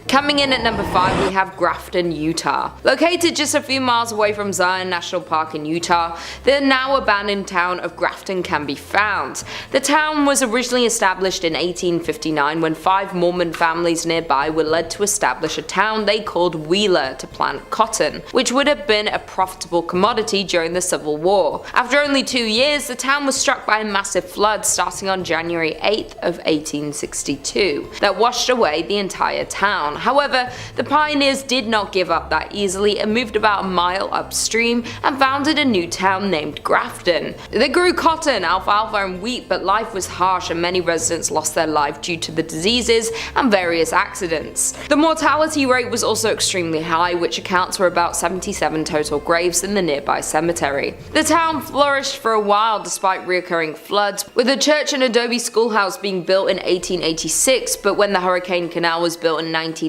Coming in at number 5, we have Grafton, Utah. Located just a few miles away from Zion National Park in Utah, the now abandoned town of Grafton can be found. The town was originally established in 1859 when 5 Mormon families nearby were led to establish a town they called Wheeler to plant cotton, which would have been a profitable commodity during the Civil War. After only 2 years, the town was struck by a massive flood starting on January 8th of 1862 that washed away the entire town. However, the pioneers did not give up that easily and moved about a mile upstream and founded a new town named Grafton. They grew cotton, alfalfa and wheat, but life was harsh and many residents lost their life due to the diseases and various accidents. The mortality rate was also extremely high, which accounts for about 77 total graves in the nearby cemetery. The town flourished for a while despite recurring floods, with a church and adobe schoolhouse being built in 1886, but when the Hurricane Canal was built in 1906,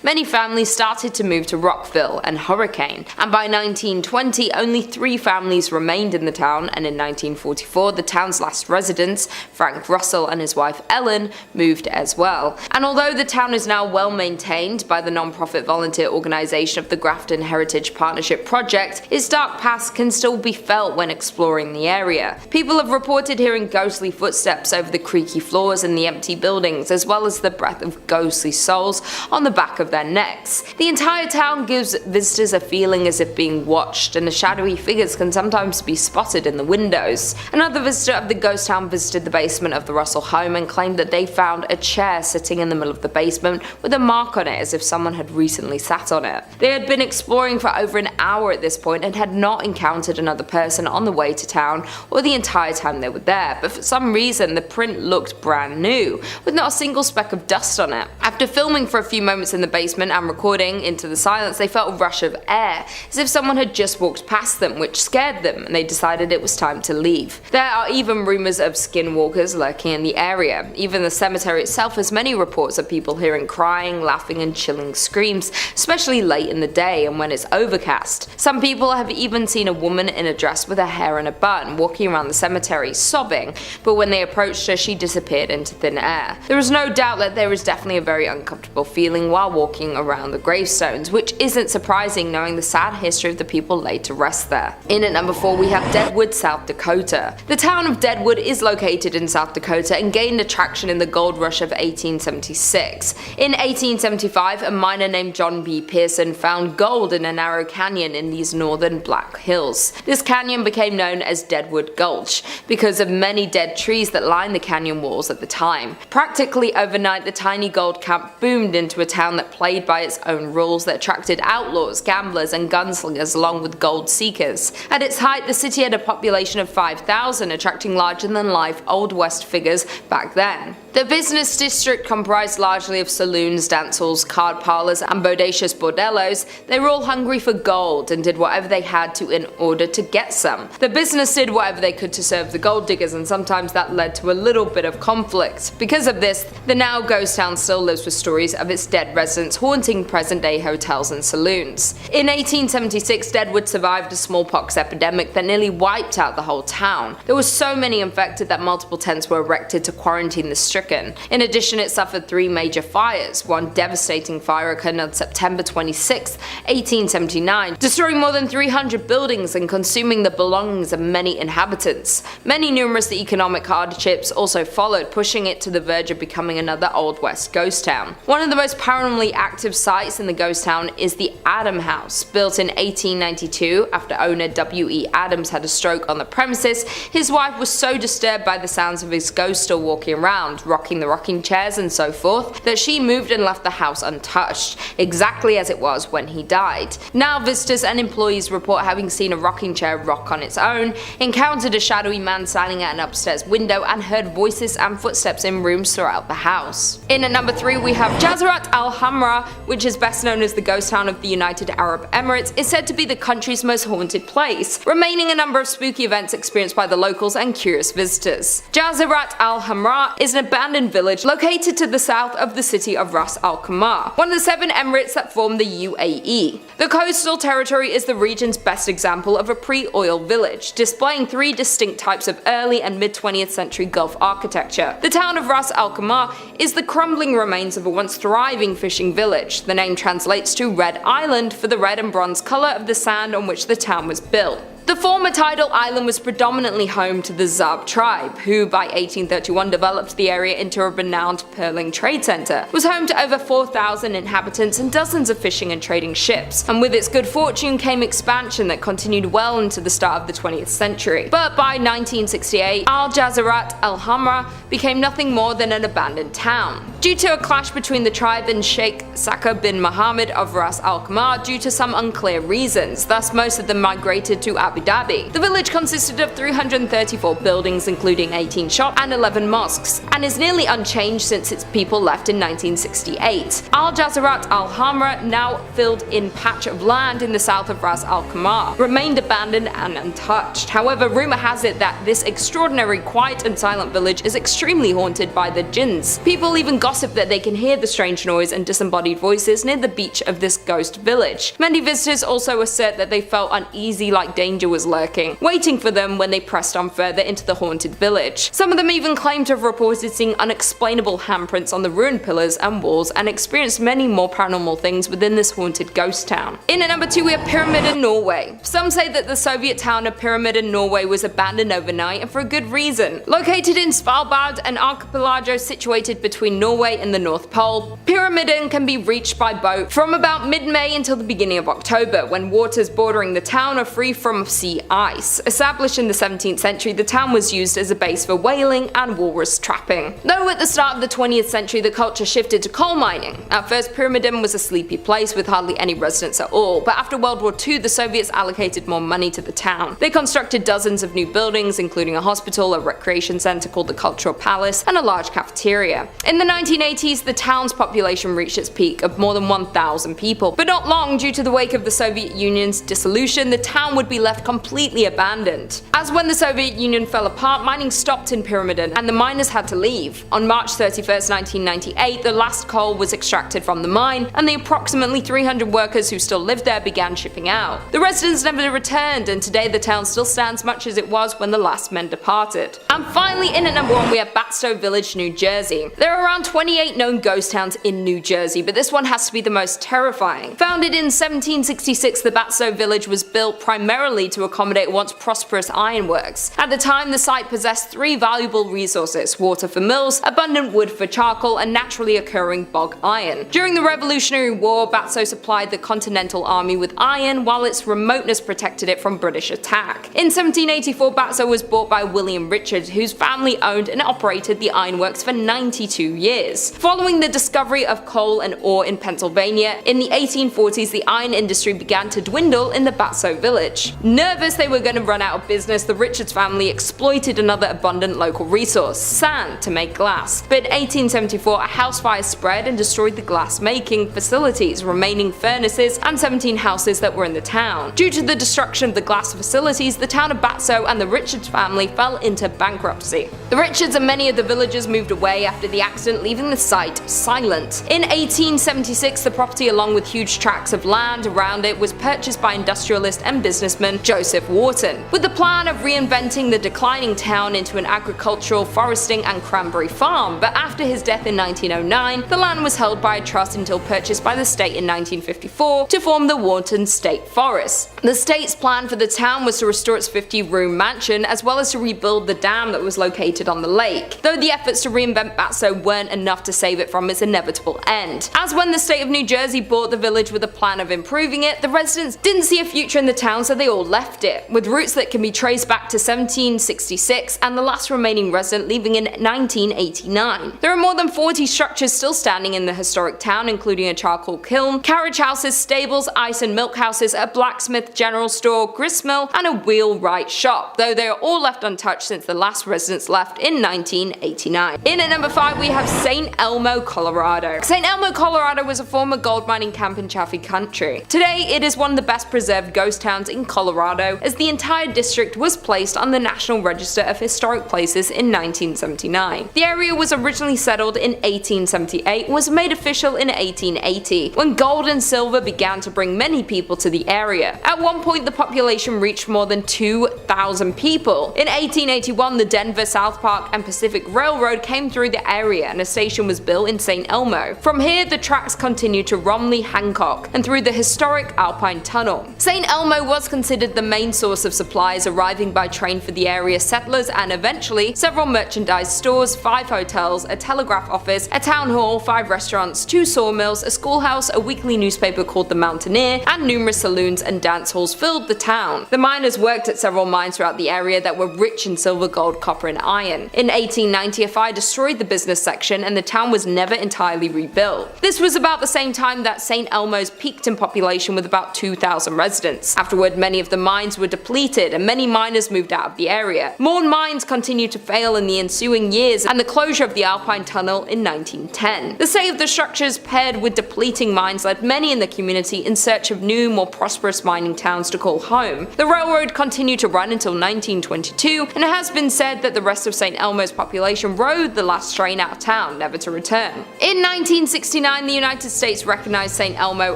many families started to move to Rockville and Hurricane, and by 1920 only 3 families remained in the town, and in 1944 the town's last residents, Frank Russell and his wife Ellen, moved as well. And although the town is now well maintained by the non-profit volunteer organization of the Grafton Heritage Partnership Project, its dark past can still be felt when exploring the area. People have reported hearing ghostly footsteps over the creaky floors in the empty buildings, as well as the breath of ghostly souls on the back of their necks. The entire town gives visitors a feeling as if being watched, and the shadowy figures can sometimes be spotted in the windows. Another visitor of the ghost town visited the basement of the Russell home and claimed that they found a chair sitting in the middle of the basement with a mark on it as if someone had recently sat on it. They had been exploring for over an hour at this point and had not encountered another person on the way to town or the entire time they were there, but for some reason the print looked brand new, with not a single speck of dust on it. After filming for a few moments in the basement and recording into the silence, they felt a rush of air, as if someone had just walked past them, which scared them, and they decided it was time to leave. There are even rumours of skinwalkers lurking in the area. Even the cemetery itself has many reports of people hearing crying, laughing and chilling screams, especially late in the day and when it's overcast. Some people have even seen a woman in a dress with her hair in a bun walking around the cemetery sobbing, but when they approached her she disappeared into thin air. There is no doubt that there is definitely a very uncomfortable feeling while walking around the gravestones, which isn't surprising knowing the sad history of the people laid to rest there. In at number 4 we have Deadwood, South Dakota. The town of Deadwood is located in South Dakota and gained attraction in the gold rush of 1876. In 1875, a miner named John B. Pearson found gold in a narrow canyon in these northern Black Hills. This canyon became known as Deadwood Gulch because of many dead trees that lined the canyon walls at the time. Practically overnight, the tiny gold camp boomed into a town that played by its own rules that attracted outlaws, gamblers and gunslingers along with gold seekers. At its height, the city had a population of 5,000, attracting larger than life Old West figures back then. The business district comprised largely of saloons, dance halls, card parlors and bodacious bordellos. They were all hungry for gold and did whatever they had to in order to get some. The business did whatever they could to serve the gold diggers, and sometimes that led to a little bit of conflict. Because of this, the now ghost town still lives with stories of its dead residents haunting present-day hotels and saloons. In 1876, Deadwood survived a smallpox epidemic that nearly wiped out the whole town. There were so many infected that multiple tents were erected to quarantine the stricken. In addition, it suffered 3 major fires. One devastating fire occurred on September 26, 1879, destroying more than 300 buildings and consuming the belongings of many inhabitants. Many numerous economic hardships also followed, pushing it to the verge of becoming another Old West ghost town. One of the most paranormally active sites in the ghost town is the Adam House. Built in 1892 after owner W.E. Adams had a stroke on the premises, his wife was so disturbed by the sounds of his ghost still walking around, rocking the rocking chairs and so forth, that she moved and left the house untouched, exactly as it was when he died. Now visitors and employees report having seen a rocking chair rock on its own, encountered a shadowy man standing at an upstairs window, and heard voices and footsteps in rooms throughout the house. In at number 3 we have Jazat Al Hamra, which is best known as the ghost town of the United Arab Emirates is said to be the country's most haunted place, remaining a number of spooky events experienced by the locals and curious visitors. Jazat Al Hamra is an abandoned village located to the south of the city of Ras Al Khaimah, one of the 7 emirates that form the UAE. The coastal territory is the region's best example of a pre-oil village, displaying 3 distinct types of early and mid-20th century Gulf architecture. The town of Ras Al Khaimah is the crumbling remains of a once thriving fishing village. The name translates to Red Island for the red and bronze color of the sand on which the town was built. The former tidal island was predominantly home to the Zab tribe, who by 1831 developed the area into a renowned pearling trade center. It was home to over 4,000 inhabitants and dozens of fishing and trading ships, and with its good fortune came expansion that continued well into the start of the 20th century. But by 1968, Jazat Al Hamra became nothing more than an abandoned town. Due to a clash between the tribe and Sheikh Saka bin Mohammed of Ras Al Khaimah due to some unclear reasons, thus most of them migrated to Abu Dhabi. The village consisted of 334 buildings including 18 shops and 11 mosques, and is nearly unchanged since its people left in 1968. Jazat Al Hamra, now filled-in patch of land in the south of Ras Al Khaimah, remained abandoned and untouched. However, rumor has it that this extraordinary quiet and silent village is extremely haunted by the jinns. People even gossip that they can hear the strange noise and disembodied voices near the beach of this ghost village. Many visitors also assert that they felt uneasy, like danger was lurking, waiting for them when they pressed on further into the haunted village. Some of them even claim to have reported seeing unexplainable handprints on the ruined pillars and walls, and experienced many more paranormal things within this haunted ghost town. In at number 2 we have Pyramid in Norway. Some say that the Soviet town of Pyramid in Norway was abandoned overnight, and for a good reason. Located in Svalbard, an archipelago situated between Norway and the North Pole, Pyramiden can be reached by boat from about mid-May until the beginning of October, when waters bordering the town are free from sea ice. Established in the 17th century, the town was used as a base for whaling and walrus trapping. Though at the start of the 20th century the culture shifted to coal mining. At first Pyramiden was a sleepy place with hardly any residents at all, but after World War II the Soviets allocated more money to the town. They constructed dozens of new buildings, including a hospital, a recreation center called the Cultural Palace, and a large cafeteria. In the 1980s the town's population reached its peak of more than 1,000 people, but not long due to the wake of the Soviet Union's dissolution the town would be left completely abandoned. As when the Soviet Union fell apart, mining stopped in Pyramiden and the miners had to leave. On March 31st, 1998, the last coal was extracted from the mine and the approximately 300 workers who still lived there began shipping out. The residents never returned, and today the town still stands much as it was when the last men departed. And finally, in at number 1 we have Batow Village, New Jersey. There are around 28 known ghost towns in New Jersey, but this one has to be the most terrifying. Founded in 1766, the Batow Village was built primarily to accommodate once prosperous ironworks. At the time, the site possessed 3 valuable resources: water for mills, abundant wood for charcoal, and naturally occurring bog iron. During the Revolutionary War, Batow supplied the Continental Army with iron, while its remoteness protected it from British attack. In 1784, Batow was bought by William Richard, whose family owned and operated the ironworks for 92 years. Following the discovery of coal and ore in Pennsylvania, in the 1840s the iron industry began to dwindle in the Batow village. Nervous they were going to run out of business, the Richards family exploited another abundant local resource, sand, to make glass. But in 1874 a house fire spread and destroyed the glass making facilities, remaining furnaces, and 17 houses that were in the town. Due to the destruction of the glass facilities, the town of Batow and the Richards family fell into bankruptcy. The Richards and many of the villagers moved away after the accident, leaving the site silent. In 1876 the property, along with huge tracts of land around it, was purchased by industrialist and businessman Joseph Wharton, with the plan of reinventing the declining town into an agricultural, foresting, and cranberry farm. But after his death in 1909, the land was held by a trust until purchased by the state in 1954 to form the Wharton State Forest. The state's plan for the town was to restore its 50-room mansion, as well as to rebuild the dam that was located on the lake, though the efforts to reinvent Batow weren't enough to save it from its inevitable end. As when the state of New Jersey bought the village with a plan of improving it, the residents didn't see a future in the town, so they all left it, with roots that can be traced back to 1766 and the last remaining resident leaving in 1989. There are more than 40 structures still standing in the historic town, including a charcoal kiln, carriage houses, stables, ice and milk houses, a blacksmith, general store, gristmill, and a wheelwright shop, though they are all left untouched since the last residents left in 1989. In at number 5 we have St. Elmo, Colorado. St. Elmo, Colorado was a former gold mining camp in Chaffee Country. Today it is one of the best preserved ghost towns in Colorado, as the entire district was placed on the National Register of Historic Places in 1979. The area was originally settled in 1878 and was made official in 1880, when gold and silver began to bring many people to the area. At one point the population reached more than 2,000 people. In 1881 the Denver, South Park and Pacific Railroad came through the area and a station was built in St. Elmo. From here the tracks continued to Romley, Hancock, and through the historic Alpine Tunnel. St. Elmo was considered the main source of supplies arriving by train for the area settlers, and eventually several merchandise stores, 5 hotels, a telegraph office, a town hall, 5 restaurants, 2 sawmills, a schoolhouse, a weekly newspaper called The Mountaineer, and numerous saloons and dance halls filled the town. The miners worked at several mines throughout the area that were rich in silver, gold, copper, and iron. In 1890 a fire destroyed the business section and the town was never entirely rebuilt. This was about the same time that St. Elmo's peaked in population with about 2,000 residents. Afterward many of the mines were depleted and many miners moved out of the area. More mines continued to fail in the ensuing years and the closure of the Alpine Tunnel in 1910. The state of the structures paired with depleting mines led many in the community in search of new, more prosperous mining towns to call home. The railroad continued to run until 1922, and it has been said that the rest of St. Elmo's population rode the last train out of town, never to return. In 1969 the United States recognized St. Elmo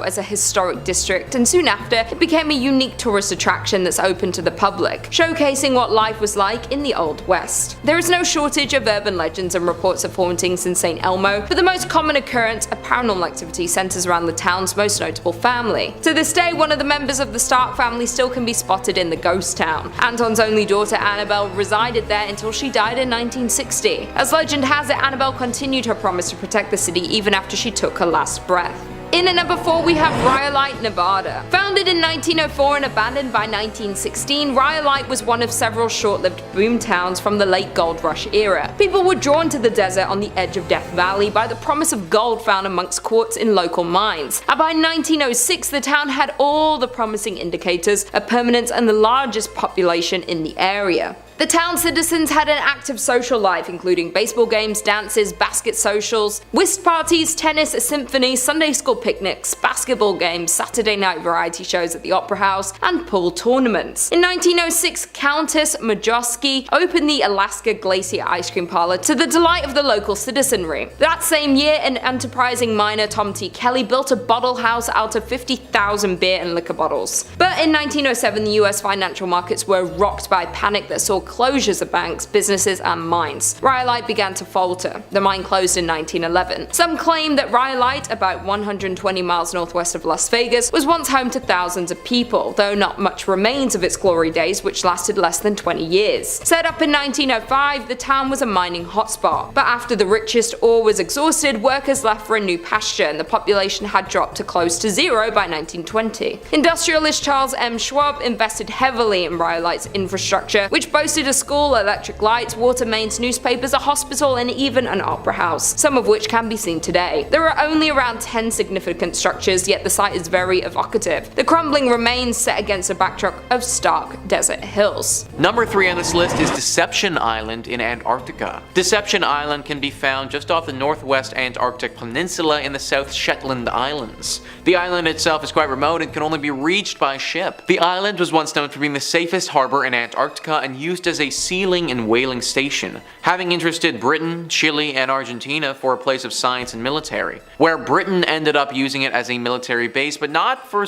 as a historic district, and soon after it became a unique tourist attraction that's open to the public, showcasing what life was like in the Old West. There is no shortage of urban legends and reports of hauntings in St. Elmo, but the most common occurrence of paranormal activity centers around the town's most notable family. To this day, one of the members of the Stark family still can be spotted in the ghost town. Anton's only daughter Annabelle resided there until she died in 1960. As legend has it, Annabelle continued her promise to protect the city even after she took her last breath. In at number 4 we have Riy Nevada. Founded in 1904 and abandoned by 1916, Riy was one of several short-lived boom towns from the late gold rush era. People were drawn to the desert on the edge of Death Valley by the promise of gold found amongst quartz in local mines. And by 1906 the town had all the promising indicators of permanence and the largest population in the area. The town's citizens had an active social life, including baseball games, dances, basket socials, whist parties, tennis, a symphony, Sunday school picnics, basketball games, Saturday night variety shows at the Opera House, and pool tournaments. In 1906, Countess Majowski opened the Alaska Glacier Ice Cream Parlor to the delight of the local citizenry. That same year, an enterprising miner, Tom T. Kelly, built a bottle house out of 50,000 beer and liquor bottles. But in 1907, the US financial markets were rocked by panic that saw closures of banks, businesses, and mines. Riy began to falter. The mine closed in 1911. Some claim that Riy, about 120 miles northwest of Las Vegas, was once home to thousands of people, though not much remains of its glory days, which lasted less than 20 years. Set up in 1905, the town was a mining hotspot, but after the richest ore was exhausted, workers left for a new pasture and the population had dropped to close to zero by 1920. Industrialist Charles M. Schwab invested heavily in Riy's infrastructure, which boasted a school, electric lights, water mains, newspapers, a hospital, and even an opera house, some of which can be seen today. There are only around 10 significant structures, yet the site is very evocative. The crumbling remains set against a backdrop of stark desert hills. Number 3 on this list is Deception Island in Antarctica. Deception Island can be found just off the northwest Antarctic peninsula in the South Shetland Islands. The island itself is quite remote and can only be reached by ship. The island was once known for being the safest harbor in Antarctica and used as a sealing and whaling station, having interested Britain, Chile, and Argentina for a place of science and military, where Britain ended up using it as a military base, but not for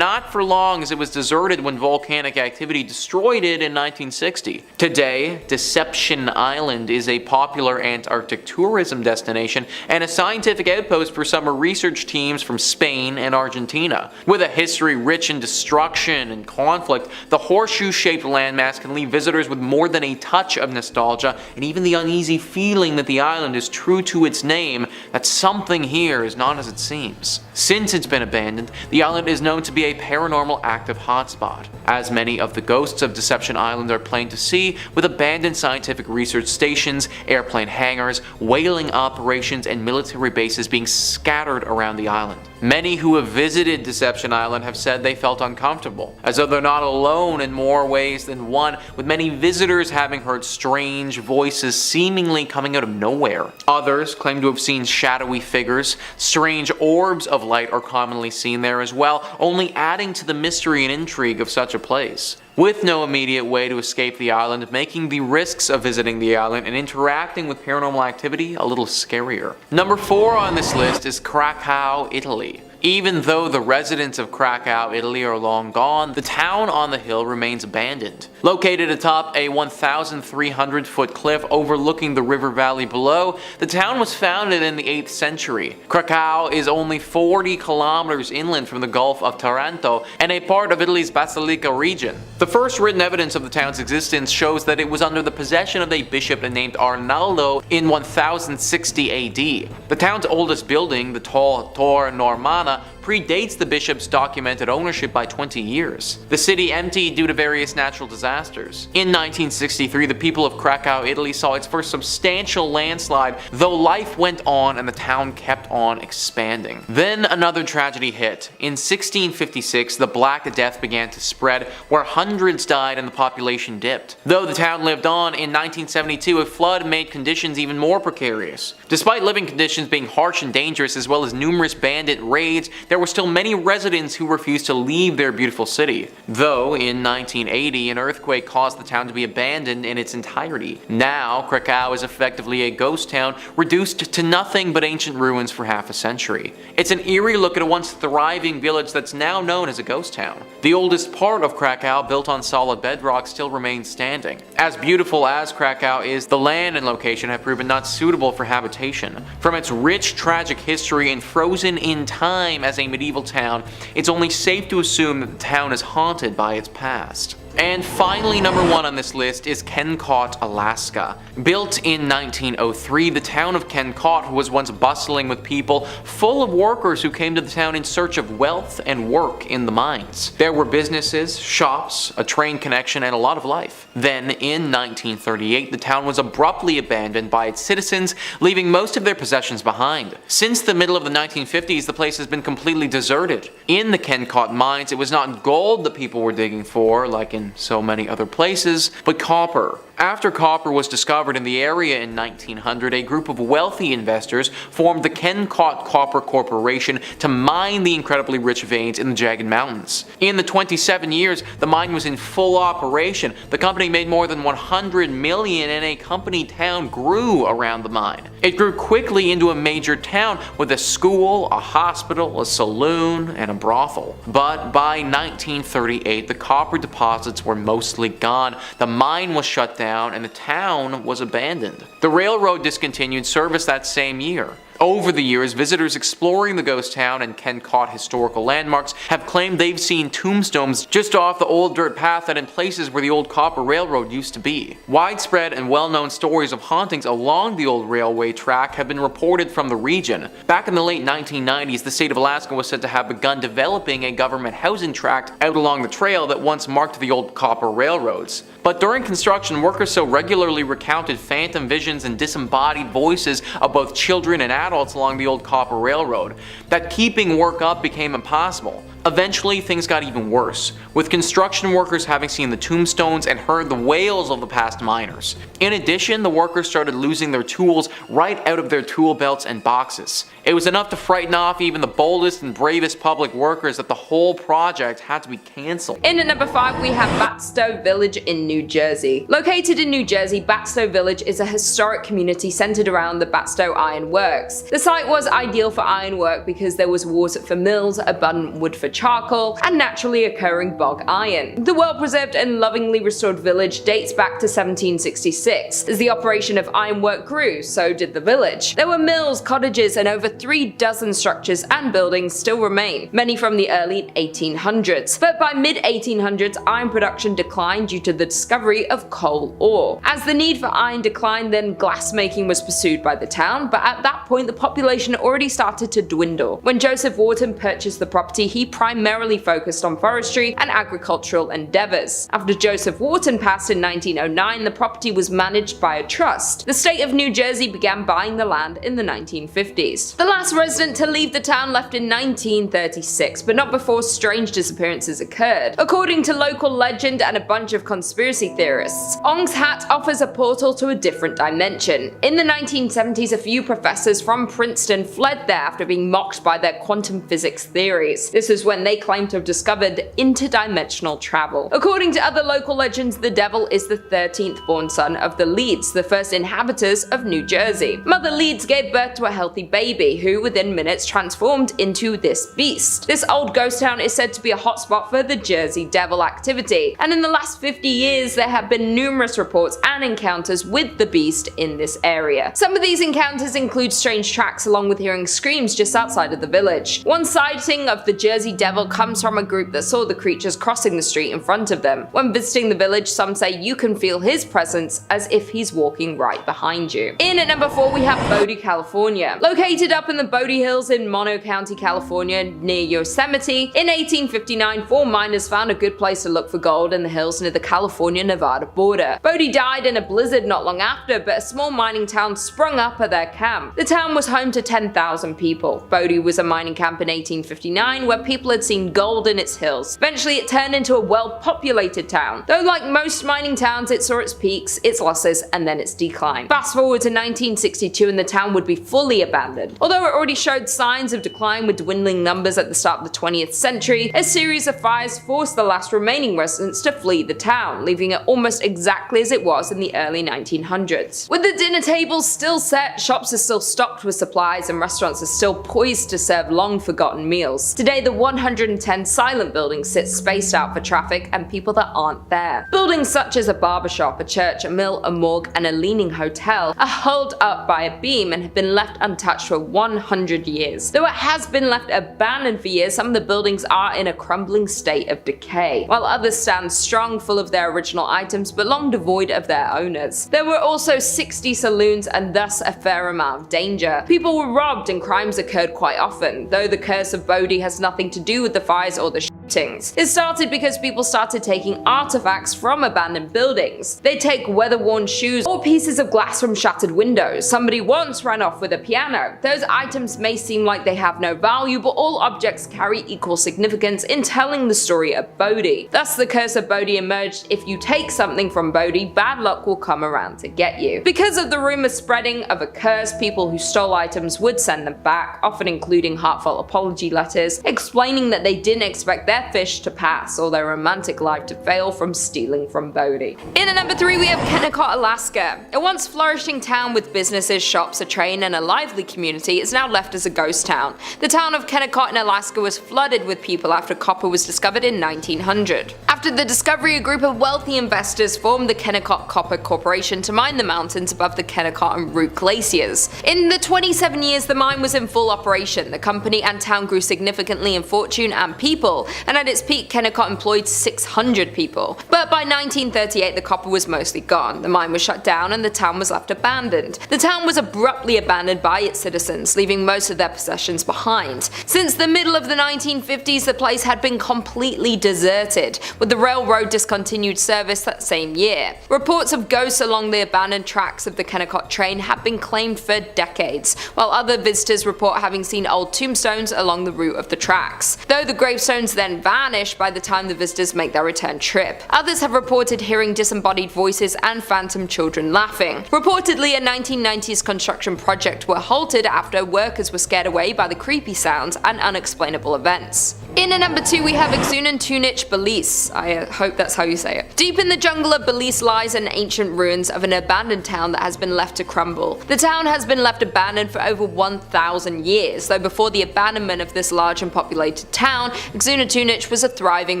long, as it was deserted when volcanic activity destroyed it in 1960. Today, Deception Island is a popular Antarctic tourism destination and a scientific outpost for summer research teams from Spain and Argentina. With a history rich in destruction and conflict, the horseshoe-shaped landmass can leave visitors with more than a touch of nostalgia and even the uneasy feeling that the island is true to its name, that something here is not as it seems. Since it's been abandoned, the island is known to be a paranormal active hotspot, as many of the ghosts of Deception Island are plain to see, with abandoned scientific research stations, airplane hangars, whaling operations, and military bases being scattered around the island. Many who have visited Deception Island have said they felt uncomfortable, as though they're not alone in more ways than one, with many visitors having heard strange voices seemingly coming out of nowhere. Others claim to have seen shadowy figures. Strange orbs of light are commonly seen there as well, only adding to the mystery and intrigue of such a place. With no immediate way to escape the island, making the risks of visiting the island and interacting with paranormal activity a little scarier. Number 4 on this list is Krakow, Italy. Even though the residents of Krakow, Italy are long gone, the town on the hill remains abandoned. Located atop a 1,300-foot cliff overlooking the river valley below, the town was founded in the 8th century. Krakow is only 40 kilometers inland from the Gulf of Taranto and a part of Italy's Basilicata region. The first written evidence of the town's existence shows that it was under the possession of a bishop named Arnaldo in 1060 AD. The town's oldest building, the tall Tor Normana, predates the bishop's documented ownership by 20 years. The city emptied due to various natural disasters. In 1963, the people of Krakow, Italy saw its first substantial landslide, though life went on and the town kept on expanding. Then another tragedy hit. In 1656, the Black Death began to spread, where hundreds died and the population dipped. Though the town lived on, in 1972 a flood made conditions even more precarious. Despite living conditions being harsh and dangerous, as well as numerous bandit raids, there were still many residents who refused to leave their beautiful city. Though, in 1980, an earthquake caused the town to be abandoned in its entirety. Now, Krakow is effectively a ghost town, reduced to nothing but ancient ruins for half a century. It's an eerie look at a once thriving village that's now known as a ghost town. The oldest part of Krakow, built on solid bedrock, still remains standing. As beautiful as Krakow is, the land and location have proven not suitable for habitation. From its rich, tragic history and frozen in time as a medieval town, it's only safe to assume that the town is haunted by its past. And finally, number 1 on this list is Kott, Alaska. Built in 1903, the town of Kott was once bustling with people, full of workers who came to the town in search of wealth and work in the mines. There were businesses, shops, a train connection, and a lot of life. Then, in 1938, the town was abruptly abandoned by its citizens, leaving most of their possessions behind. Since the middle of the 1950s, the place has been completely deserted. In the Kott mines, it was not gold that people were digging for, like in so many other places, but copper. After copper was discovered in the area in 1900, a group of wealthy investors formed the Kott Copper Corporation to mine the incredibly rich veins in the jagged mountains. In the 27 years the mine was in full operation, the company made more than $100 million and a company town grew around the mine. It grew quickly into a major town with a school, a hospital, a saloon, and a brothel. But by 1938, the copper deposits were mostly gone, the mine was shut down, and the town was abandoned. The railroad discontinued service that same year. Over the years, visitors exploring the ghost town and Kott historical landmarks have claimed they've seen tombstones just off the old dirt path and in places where the old copper railroad used to be. Widespread and well-known stories of hauntings along the old railway track have been reported from the region. Back in the late 1990s, the state of Alaska was said to have begun developing a government housing tract out along the trail that once marked the old copper railroads. But during construction, workers so regularly recounted phantom visions and disembodied voices of both children and adults along the old copper railroad that keeping work up became impossible. Eventually, things got even worse, with construction workers having seen the tombstones and heard the wails of the past miners. In addition, the workers started losing their tools right out of their tool belts and boxes. It was enough to frighten off even the boldest and bravest public workers that the whole project had to be cancelled. In at number 5, we have Batow Village in New Jersey. Located in New Jersey, Batow Village is a historic community centered around the Batow Iron Works. process. The site was ideal for ironwork because there was water for mills, abundant wood for charcoal, and naturally occurring bog iron. The well-preserved and lovingly restored village dates back to 1766. As the operation of ironwork grew, so did the village. There were mills, cottages, and over 3 dozen structures and buildings still remain, many from the early 1800s. But by mid-1800s, iron production declined due to the discovery of coal ore. As the need for iron declined, then glassmaking was pursued by the town, but at that point the population already started to dwindle. When Joseph Wharton purchased the property, he primarily focused on forestry and agricultural endeavors. After Joseph Wharton passed in 1909, the property was managed by a trust. The state of New Jersey began buying the land in the 1950s. The last resident to leave the town left in 1936, but not before strange disappearances occurred. According to local legend and a bunch of conspiracy theorists, Ong's Hat offers a portal to a different dimension. In the 1970s, a few professors from Princeton fled there after being mocked by their quantum physics theories. This is when they claimed to have discovered interdimensional travel. According to other local legends, the devil is the 13th born son of the Leeds, the first inhabitants of New Jersey. Mother Leeds gave birth to a healthy baby, who within minutes transformed into this beast. This old ghost town is said to be a hotspot for the Jersey Devil activity, and in the last 50 years there have been numerous reports and encounters with the beast in this area. Some of these encounters include strange tracks along with hearing screams just outside of the village. One sighting of the Jersey Devil comes from a group that saw the creatures crossing the street in front of them. When visiting the village, some say you can feel his presence as if he's walking right behind you. In at number 4 we have Bodie, California. Located up in the Bodie Hills in Mono County, California, near Yosemite, in 1859 4 miners found a good place to look for gold in the hills near the California-Nevada border. Bodie died in a blizzard not long after, but a small mining town sprung up at their camp. The town was home to 10,000 people. Bodie was a mining camp in 1859 where people had seen gold in its hills. Eventually it turned into a well-populated town, though like most mining towns it saw its peaks, its losses, and then its decline. Fast forward to 1962 and the town would be fully abandoned. Although it already showed signs of decline with dwindling numbers at the start of the 20th century, a series of fires forced the last remaining residents to flee the town, leaving it almost exactly as it was in the early 1900s. With the dinner tables still set, shops are still stocked with supplies, and restaurants are still poised to serve long-forgotten meals. Today the 110 silent buildings sit spaced out for traffic and people that aren't there. Buildings such as a barbershop, a church, a mill, a morgue, and a leaning hotel are held up by a beam and have been left untouched for 100 years. Though it has been left abandoned for years, some of the buildings are in a crumbling state of decay, while others stand strong, full of their original items but long devoid of their owners. There were also 60 saloons and thus a fair amount of danger. People were robbed and crimes occurred quite often, though the curse of Bodie has nothing to do with the fires or the shootings. It started because people started taking artifacts from abandoned buildings. They take weather-worn shoes or pieces of glass from shattered windows. Somebody once ran off with a piano. Those items may seem like they have no value, but all objects carry equal significance in telling the story of Bodie. Thus the curse of Bodie emerged: if you take something from Bodie, bad luck will come around to get you. Because of the rumor spreading of a curse, people who stole items would send them back, often including heartfelt apology letters, explaining that they didn't expect their fish to pass or their romantic life to fail from stealing from Bodie. In at number 3 we have Kott, Alaska. A once flourishing town with businesses, shops, a train, and a lively community is now left as a ghost town. The town of Kott in Alaska was flooded with people after copper was discovered in 1900. After the discovery, a group of wealthy investors formed the Kott Copper Corporation to mine the mountains above the Kott and Root glaciers. In the 27 years the mine was in full operation, the company and town grew significantly in fortune and people, and at its peak Kott employed 600 people. But by 1938 the copper was mostly gone, the mine was shut down, and the town was left abandoned. The town was abruptly abandoned by its citizens, leaving most of their possessions behind. Since the middle of the 1950s the place had been completely deserted, with the railroad discontinued service that same year. Reports of ghosts along the abandoned tracks of the Kott train have been claimed for decades, while other visitors report having seen old tombstones along the route of the tracks. Though though the gravestones then vanish by the time the visitors make their return trip. Others have reported hearing disembodied voices and phantom children laughing. Reportedly, a 1990s construction project were halted after workers were scared away by the creepy sounds and unexplainable events. In at number 2 we have Aun Tunich, Belize. I hope that's how you say it. Deep in the jungle of Belize lies an ancient ruins of an abandoned town that has been left to crumble. The town has been left abandoned for over 1,000 years, though before the abandonment of this large and populated town, Aun Tunich was a thriving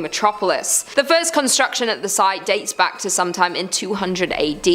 metropolis. The first construction at the site dates back to sometime in 200 AD,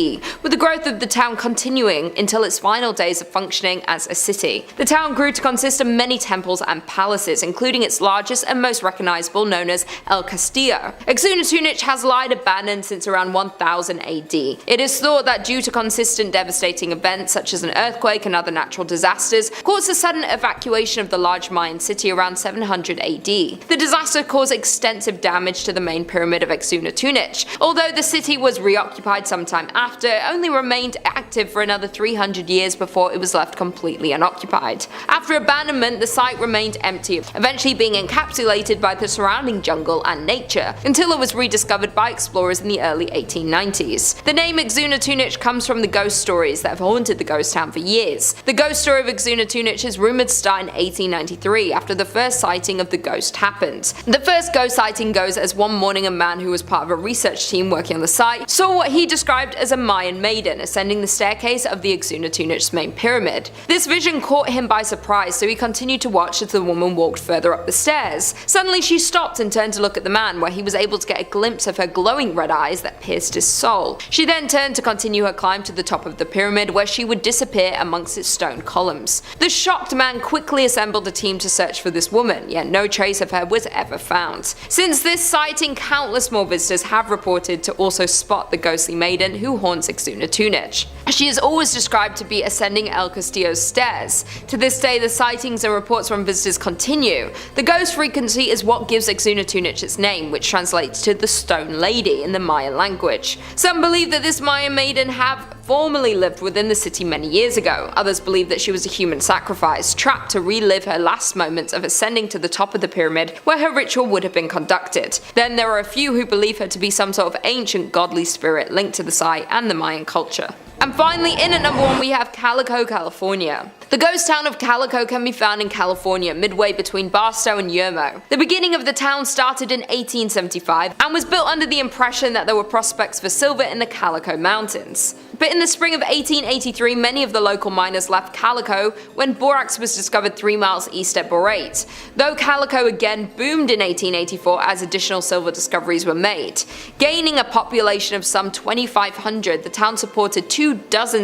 with the growth of the town continuing until its final days of functioning as a city. The town grew to consist of many temples and palaces, including its largest and most recognizable, known as El Castillo. Aun Tunich has lied abandoned since around 1000 AD. It is thought that due to consistent devastating events such as an earthquake and other natural disasters, caused a sudden evacuation of the large Mayan city around 700 AD. The disaster caused extensive damage to the main pyramid of Aun Tunich. Although the city was reoccupied sometime after, it only remained active for another 300 years before it was left completely unoccupied. After abandonment, the site remained empty, eventually being encapsulated by the surrounding jungle and nature, until it was rediscovered by explorers in the early 1890s. The name Aun Tunich comes from the ghost stories that have haunted the ghost town for years. The ghost story of Aun Tunich is rumored to start in 1893, after the first sighting of the ghost happened. The first ghost sighting goes as one morning a man who was part of a research team working on the site saw what he described as a Mayan maiden ascending the staircase of the Aun Tunich's main pyramid. This vision caught him by surprise, so he continued to watch as the woman walked further up the stairs. Suddenly she stopped and turned to look at the man, where he was able to get a glimpse of her glowing red eyes that pierced his soul. She then turned to continue her climb to the top of the pyramid, where she would disappear amongst its stone columns. The shocked man quickly assembled a team to search for this woman, yet no trace of her was ever found. Since this sighting, countless more visitors have reported to also spot the ghostly maiden who haunts Aun Tunich. She is always described to be ascending El Castillo's stairs. To this day, the sightings and reports from visitors continue. The ghost frequency is what gives Aun Tunich its name, which translates to the Stone Lady in the Mayan language. Some believe that this Mayan maiden have formerly lived within the city many years ago. Others believe that she was a human sacrifice, trapped to relive her last moments of ascending to the top of the pyramid where her ritual would have been conducted. Then there are a few who believe her to be some sort of ancient godly spirit linked to the site and the Mayan culture. And finally, in at number 1 we have Calico, California. The ghost town of Calico can be found in California, midway between Barstow and Yermo. The beginning of the town started in 1875 and was built under the impression that there were prospects for silver in the Calico Mountains. But in the spring of 1883, many of the local miners left Calico when borax was discovered 3 miles east at Borate. Though Calico again boomed in 1884 as additional silver discoveries were made. Gaining a population of some 2,500, the town supported 24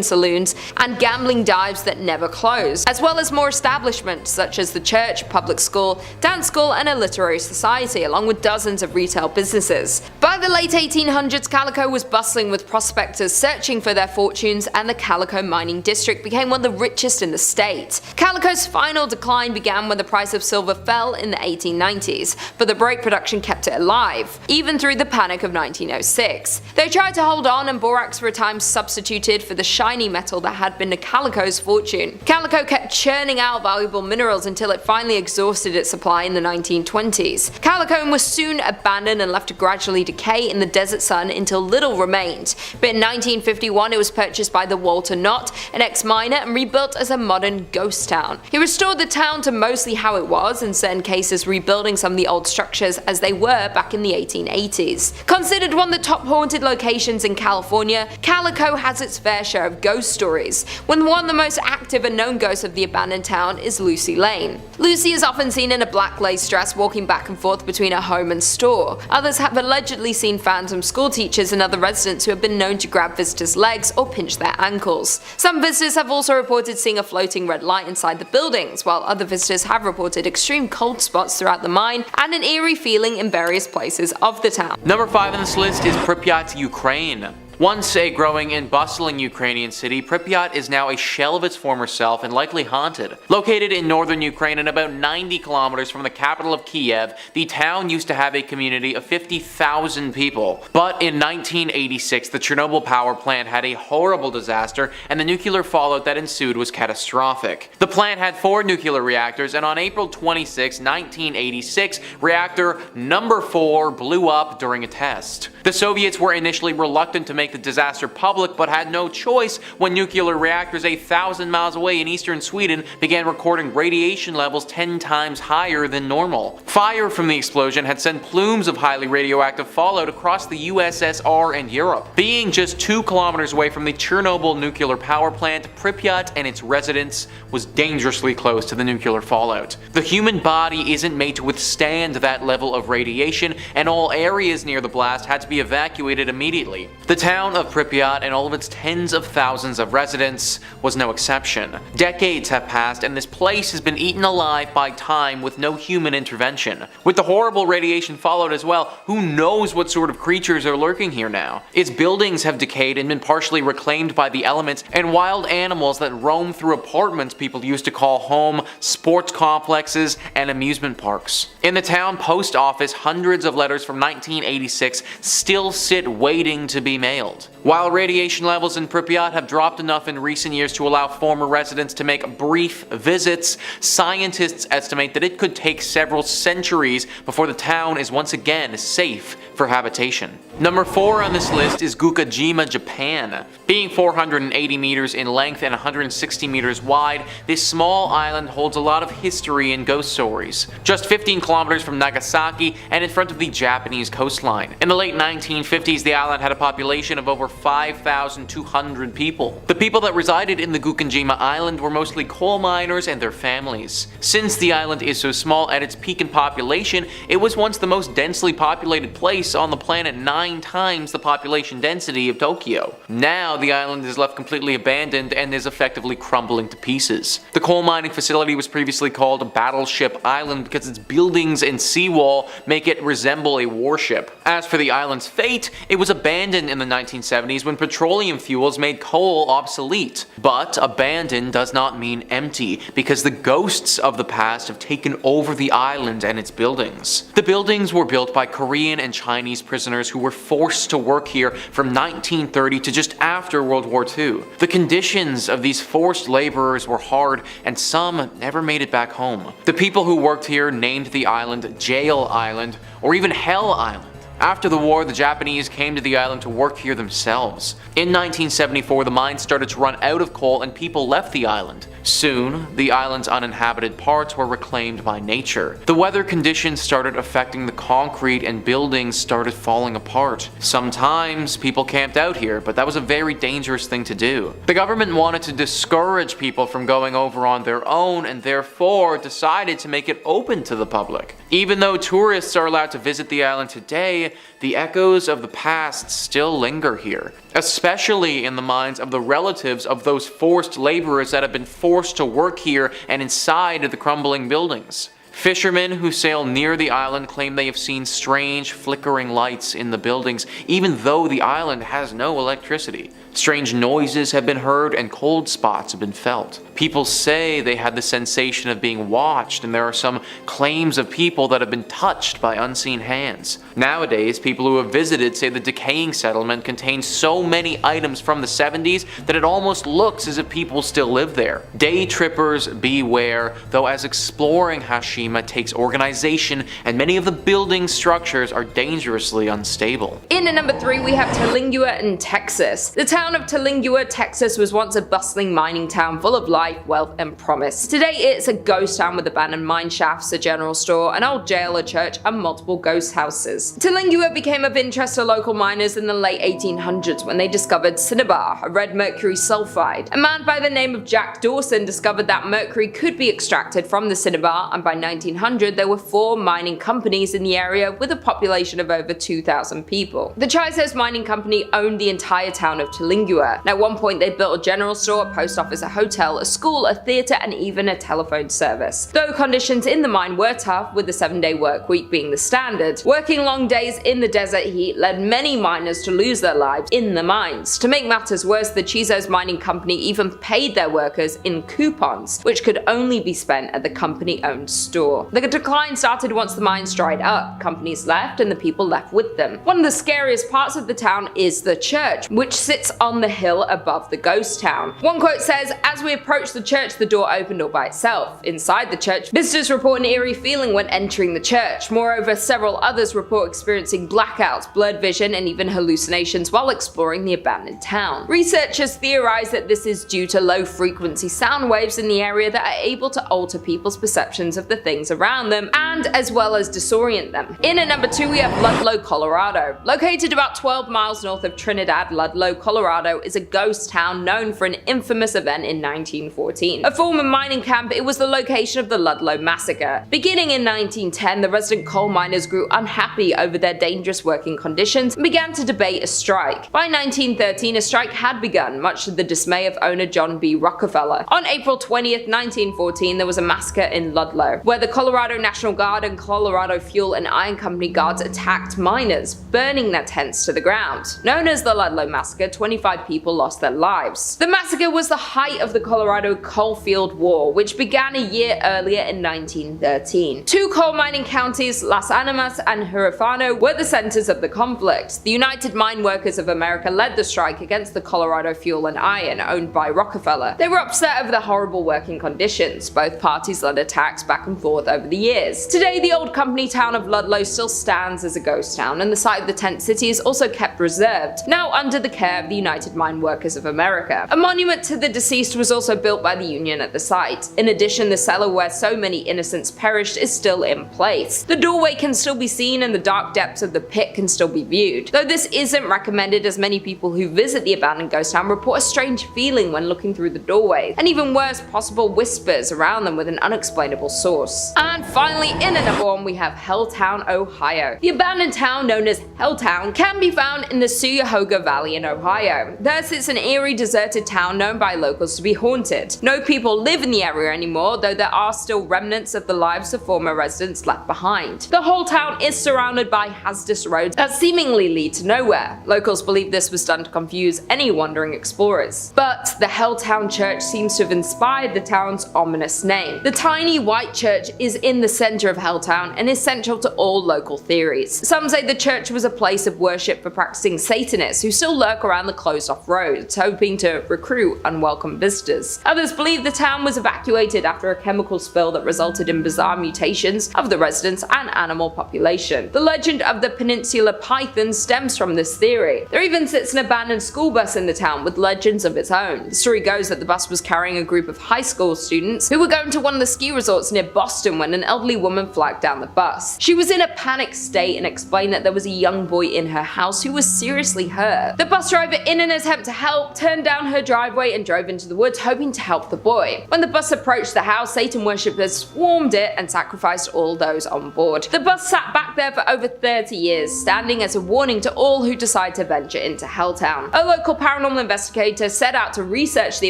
saloons and gambling dives that never closed, as well as more establishments such as the church, public school, dance school, and a literary society, along with dozens of retail businesses. By the late 1800s, Calico was bustling with prospectors searching for their fortunes, and the Calico mining district became one of the richest in the state. Calico's final decline began when the price of silver fell in the 1890s, but the Borate production kept it alive, even through the panic of 1906. They tried to hold on, and borax for a time substituted for the shiny metal that had been Calico's fortune. Calico kept churning out valuable minerals until it finally exhausted its supply in the 1920s. Calico was soon abandoned and left to gradually decay in the desert sun until little remained, but in 1951 it was purchased by the Walter Knott, an ex-miner, and rebuilt as a modern ghost town. He restored the town to mostly how it was, in certain cases rebuilding some of the old structures as they were back in the 1880s. Considered one of the top haunted locations in California, Calico has its fair share of ghost stories, when one of the most active and known ghosts of the abandoned town is Lucy Lane. Lucy is often seen in a black lace dress walking back and forth between her home and store. Others have allegedly seen phantom school teachers and other residents who have been known to grab visitors' legs or pinch their ankles. Some visitors have also reported seeing a floating red light inside the buildings, while other visitors have reported extreme cold spots throughout the mine and an eerie feeling in various places of the town. Number 5 on this list is Pripyat, Ukraine. Once a growing and bustling Ukrainian city, Pripyat is now a shell of its former self and likely haunted. Located in northern Ukraine and about 90 kilometers from the capital of Kiev, the town used to have a community of 50,000 people. But in 1986, the Chernobyl power plant had a horrible disaster, and the nuclear fallout that ensued was catastrophic. The plant had 4 nuclear reactors, and on April 26, 1986, reactor number 4 blew up during a test. The Soviets were initially reluctant to make the disaster public, but had no choice when nuclear reactors 1,000 miles away in eastern Sweden began recording radiation levels 10 times higher than normal. Fire from the explosion had sent plumes of highly radioactive fallout across the USSR and Europe. Being just 2 kilometers away from the Chernobyl nuclear power plant, Pripyat and its residents was dangerously close to the nuclear fallout. The human body isn't made to withstand that level of radiation, and all areas near the blast had to be evacuated immediately. The town of Pripyat and all of its tens of thousands of residents was no exception. Decades have passed, and this place has been eaten alive by time with no human intervention. With the horrible radiation fallout as well, who knows what sort of creatures are lurking here now? Its buildings have decayed and been partially reclaimed by the elements, and wild animals that roam through apartments people used to call home, sports complexes, and amusement parks. In the town post office, hundreds of letters from 1986 still sit waiting to be mailed. While radiation levels in Pripyat have dropped enough in recent years to allow former residents to make brief visits, scientists estimate that it could take several centuries before the town is once again safe for habitation. Number 4 on this list is Hashima Japan. Being 480 meters in length and 160 meters wide, this small island holds a lot of history and ghost stories. Just 15 kilometers from Nagasaki and in front of the Japanese coastline. In the late 1950s, the island had a population of over 5,200 people. The people that resided in the Hashima Island were mostly coal miners and their families. Since the island is so small, at its peak in population, it was once the most densely populated place on the planet, 9 times the population density of Tokyo. Now the island is left completely abandoned and is effectively crumbling to pieces. The coal mining facility was previously called Battleship Island because its buildings and seawall make it resemble a warship. As for the island's fate, it was abandoned in the 1970s when petroleum fuels made coal obsolete. But abandoned does not mean empty, because the ghosts of the past have taken over the island and its buildings. The buildings were built by Korean and Chinese prisoners who were forced to work here from 1930 to just after World War II. The conditions of these forced laborers were hard, and some never made it back home. The people who worked here named the island Jail Island, or even Hell Island. After the war, the Japanese came to the island to work here themselves. In 1974, the mines started to run out of coal and people left the island. Soon, the island's uninhabited parts were reclaimed by nature. The weather conditions started affecting the concrete and buildings started falling apart. Sometimes people camped out here, but that was a very dangerous thing to do. The government wanted to discourage people from going over on their own and therefore decided to make it open to the public. Even though tourists are allowed to visit the island today, the echoes of the past still linger here, especially in the minds of the relatives of those forced laborers that have been forced to work here and inside the crumbling buildings. Fishermen who sail near the island claim they have seen strange flickering lights in the buildings, even though the island has no electricity. Strange noises have been heard and cold spots have been felt. People say they had the sensation of being watched, and there are some claims of people that have been touched by unseen hands. Nowadays, people who have visited say the decaying settlement contains so many items from the 70s that it almost looks as if people still live there. Day trippers beware, though, as exploring Hashima takes organization and many of the building structures are dangerously unstable. In at number 3 we have Telinga in Texas. The town of Tlinua, Texas was once a bustling mining town full of life, wealth and promise. Today it's a ghost town with abandoned mine shafts, a general store, an old jail, a church and multiple ghost houses. Tlinua became of interest to local miners in the late 1800s when they discovered cinnabar, a red mercury sulfide. A man by the name of Jack Dawson discovered that mercury could be extracted from the cinnabar, and by 1900 there were 4 mining companies in the area with a population of over 2,000 people. The Chisos Mining Company owned the entire town of Tlinua. Now, at one point they built a general store, a post office, a hotel, a school, a theater, and even a telephone service. Though conditions in the mine were tough, with the 7-day work week being the standard, working long days in the desert heat led many miners to lose their lives in the mines. To make matters worse, the Chizo's mining company even paid their workers in coupons, which could only be spent at the company-owned store. The decline started once the mines dried up. Companies left and the people left with them. One of the scariest parts of the town is the church, which sits on the hill above the ghost town. One quote says, "As we approached the church, the door opened all by itself. Inside the church, visitors report an eerie feeling when entering the church. Moreover, several others report experiencing blackouts, blurred vision, and even hallucinations while exploring the abandoned town." Researchers theorize that this is due to low-frequency sound waves in the area that are able to alter people's perceptions of the things around them, and as well as disorient them. In at number 2, we have Llo Colorado. Located about 12 miles north of Trinidad, Llo Colorado is a ghost town known for an infamous event in 1914. A former mining camp, it was the location of the Llo Massacre. Beginning in 1910, the resident coal miners grew unhappy over their dangerous working conditions and began to debate a strike. By 1913, a strike had begun, much to the dismay of owner John B. Rockefeller. On April 20th, 1914, there was a massacre in Llo, where the Colorado National Guard and Colorado Fuel and Iron Company guards attacked miners, burning their tents to the ground. Known as the Llo Massacre, 25 people lost their lives. The massacre was the height of the Colorado Coalfield War, which began a year earlier in 1913. Two coal mining counties, Las Animas and Huerfano, were the centers of the conflict. The United Mine Workers of America led the strike against the Colorado Fuel and Iron, owned by Rockefeller. They were upset over the horrible working conditions. Both parties led attacks back and forth over the years. Today, the old company town of Llo still stands as a ghost town, and the site of the tent city is also kept reserved, now under the care of the United Mine Workers of America. A monument to the deceased was also built by the Union at the site. In addition, the cellar where so many innocents perished is still in place. The doorway can still be seen and the dark depths of the pit can still be viewed. Though this isn't recommended, as many people who visit the abandoned ghost town report a strange feeling when looking through the doorway, and even worse, possible whispers around them with an unexplainable source. And finally, in at number 1, we have Helltown, Ohio. The abandoned town known as Helltown can be found in the Cuyahoga Valley in Ohio. There sits an eerie, deserted town known by locals to be haunted. No people live in the area anymore, though there are still remnants of the lives of former residents left behind. The whole town is surrounded by hazardous roads that seemingly lead to nowhere. Locals believe this was done to confuse any wandering explorers. But the Helltown Church seems to have inspired the town's ominous name. The tiny white church is in the center of Helltown and is central to all local theories. Some say the church was a place of worship for practicing Satanists who still lurk around the closed-off roads, hoping to recruit unwelcome visitors. Others believe the town was evacuated after a chemical spill that resulted in bizarre mutations of the residents and animal population. The legend of the Peninsula Python stems from this theory. There even sits an abandoned school bus in the town with legends of its own. The story goes that the bus was carrying a group of high school students who were going to one of the ski resorts near Boston when an elderly woman flagged down the bus. She was in a panicked state and explained that there was a young boy in her house who was seriously hurt. The bus driver, in an attempt to help, turned down her driveway and drove into the woods, hoping to help the boy. When the bus approached the house, Satan worshippers swarmed it and sacrificed all those on board. The bus sat back there for over 30 years, standing as a warning to all who decide to venture into Helltown. A local paranormal investigator set out to research the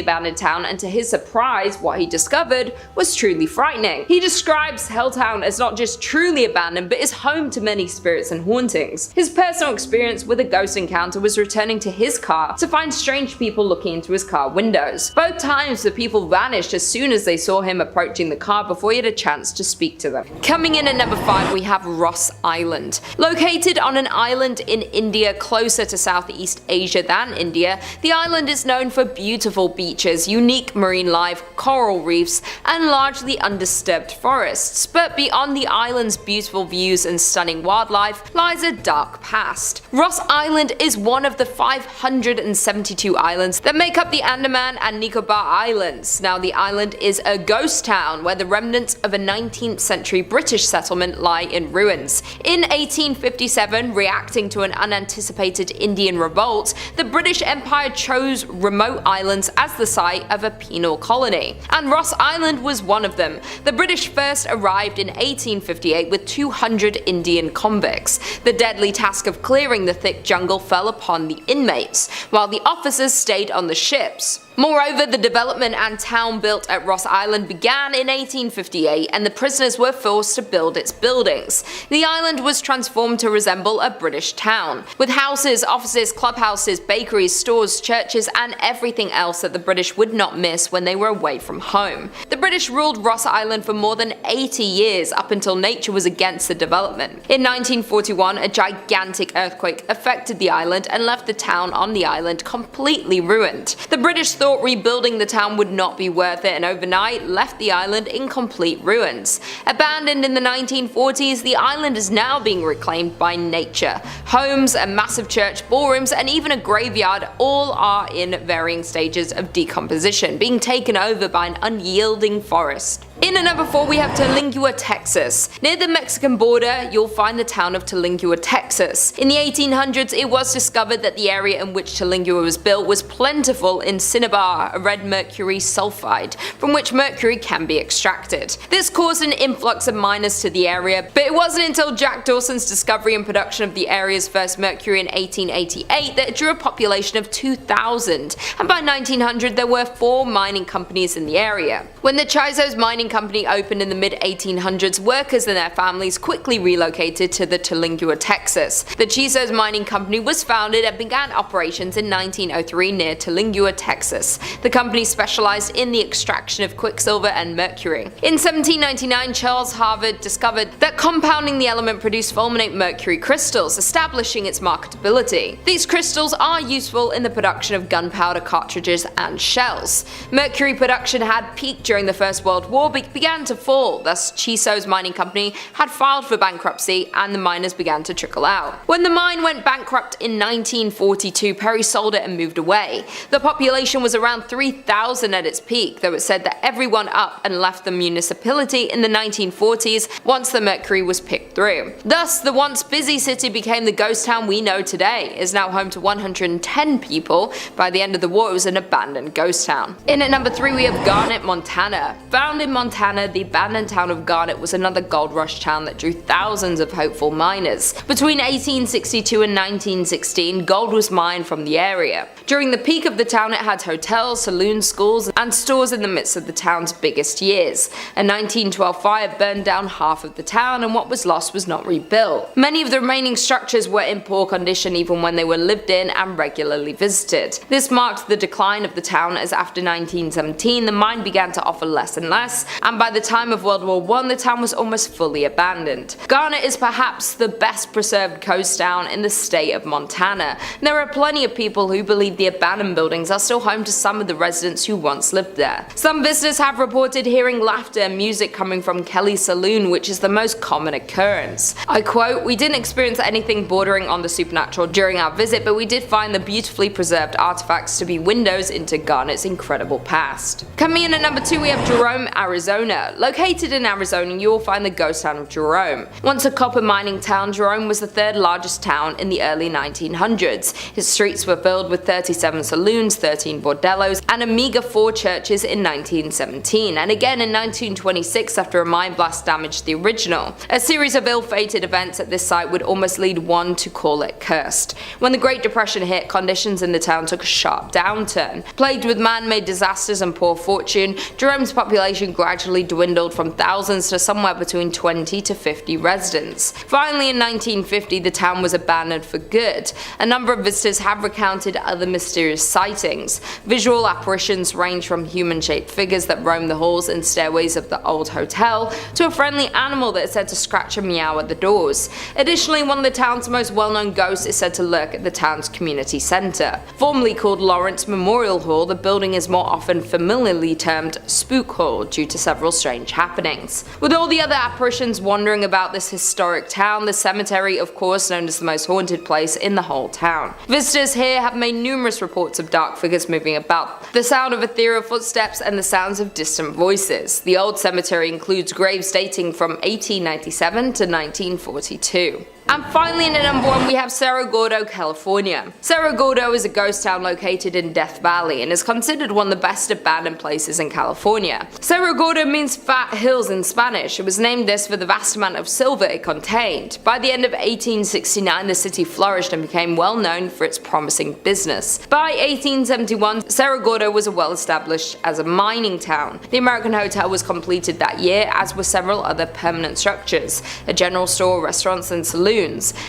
abandoned town, and to his surprise, what he discovered was truly frightening. He describes Helltown as not just truly abandoned, but is home to many spirits and hauntings. His personal experience with a ghost encounter was returning to his car to find strange people looking into his car windows. Both times the people vanished as soon as they saw him approaching the car before he had a chance to speak to them. Coming in at number 5, we have Ross Island. Located on an island in India, closer to Southeast Asia than India, the island is known for beautiful beaches, unique marine life, coral reefs, and largely undisturbed forests. But beyond the island's beautiful views and stunning wildlife lies a dark past. Ross Island is one of the 572 islands that make up the Andaman and Nicobar Islands. Now, the island is a ghost town where the remnants of a 19th century British settlement lie in ruins. In 1857, reacting to an unanticipated Indian revolt, the British Empire chose remote islands as the site of a penal colony, and Ross Island was one of them. The British first arrived in 1858 with 200 Indian convicts. The deadly task of clearing the thick jungle fell upon the inmates, while the officers stayed on the ships. Moreover, the development development and town built at Ross Island began in 1858 and the prisoners were forced to build its buildings. The island was transformed to resemble a British town, with houses, offices, clubhouses, bakeries, stores, churches and everything else that the British would not miss when they were away from home. The British ruled Ross Island for more than 80 years up until nature was against the development. In 1941, a gigantic earthquake affected the island and left the town on the island completely ruined. The British thought rebuilding the town would not be worth it and overnight left the island in complete ruins. Abandoned in the 1940s, the island is now being reclaimed by nature. Homes, a massive church, ballrooms and even a graveyard all are in varying stages of decomposition, being taken over by an unyielding forest. In at number 4 we have Telinga, Texas. Near the Mexican border, you'll find the town of Telinga, Texas. In the 1800s, it was discovered that the area in which Telinga was built was plentiful in cinnabar, a red mercury sulfide, from which mercury can be extracted. This caused an influx of miners to the area, but it wasn't until Jack Dawson's discovery and production of the area's first mercury in 1888 that it drew a population of 2,000, and by 1900 there were 4 mining companies in the area. When the Chiso's mining company opened in the mid-1800s, workers and their families quickly relocated to the Telinga, Texas. The Chiso's mining company was founded and began operations in 1903 near Telinga, Texas. The company specialized in the extraction of quicksilver and mercury. In 1799, Charles Harvard discovered that compounding the element produced fulminate mercury crystals, establishing its marketability. These crystals are useful in the production of gunpowder cartridges and shells. Mercury production had peaked during the First World War but began to fall, thus Chiso's mining company had filed for bankruptcy and the miners began to trickle out. When the mine went bankrupt in 1942, Perry sold it and moved away. The population was around 3,000 at its peak, though it said that everyone up and left the municipality in the 1940s once the mercury was picked through. Thus, the once busy city became the ghost town we know today. It is now home to 110 people. By the end of the war, it was an abandoned ghost town. In at number 3 we have Garnet, Montana. Found in Montana, the abandoned town of Garnet was another gold rush town that drew thousands of hopeful miners. Between 1862 and 1916, gold was mined from the area. During the peak of the town, it had hotels, saloons, schools, and stores in the midst of the town's biggest years. A 1912 fire burned down half of the town, and what was lost was not rebuilt. Many of the remaining structures were in poor condition even when they were lived in and regularly visited. This marked the decline of the town, as after 1917 the mine began to offer less and less, and by the time of World War I the town was almost fully abandoned. Garnet is perhaps the best preserved coast town in the state of Montana. There are plenty of people who believe the abandoned buildings are still home to some of the residents who once lived there. Some visitors have reported hearing laughter and music coming from Kelly's Saloon, which is the most common occurrence. I quote, "We didn't experience anything bordering on the supernatural during our visit, but we did find the beautifully preserved artifacts to be windows into Garnet's incredible past." Coming in at number 2 we have Jerome, Arizona. Located in Arizona, you will find the ghost town of Jerome. Once a copper mining town, Jerome was the 3rd largest town in the early 1900s. Its streets were filled with 37 saloons, 13 bordellos, and a meager 4 churches in 1917, and again in 1926 after a mine blast damaged the original. A series of ill-fated events at this site would almost lead one to call it cursed. When the Great Depression hit, conditions in the town took a sharp downturn. Plagued with man-made disasters and poor fortune, Jerome's population gradually dwindled from thousands to somewhere between 20 to 50 residents. Finally, in 1950, the town was abandoned for good. A number of visitors have recounted other mysterious sightings. Visual apparitions range from human-shaped figures that roam the halls and stairways of the old hotel to a friendly animal that is said to scratch and meow at the doors. Additionally, one of the town's most well-known ghosts is said to lurk at the town's community center. Formerly called Lawrence Memorial Hall, the building is more often familiarly termed Spook Hall due to several strange happenings. With all the other apparitions wandering about this historic town, the cemetery, of course, known as the most haunted place in the whole town. Visitors here have made numerous reports of dark figures moving about, the sound of ethereal footsteps, and the sounds of distant voices. The old cemetery includes graves dating from 1897 to 1942. And finally in at number 1 we have Cerro Gordo, California. Cerro Gordo is a ghost town located in Death Valley and is considered one of the best abandoned places in California. Cerro Gordo means fat hills in Spanish. It was named this for the vast amount of silver it contained. By the end of 1869 the city flourished and became well known for its promising business. By 1871 Cerro Gordo was well established as a mining town. The American Hotel was completed that year, as were several other permanent structures, a general store, restaurants and saloons.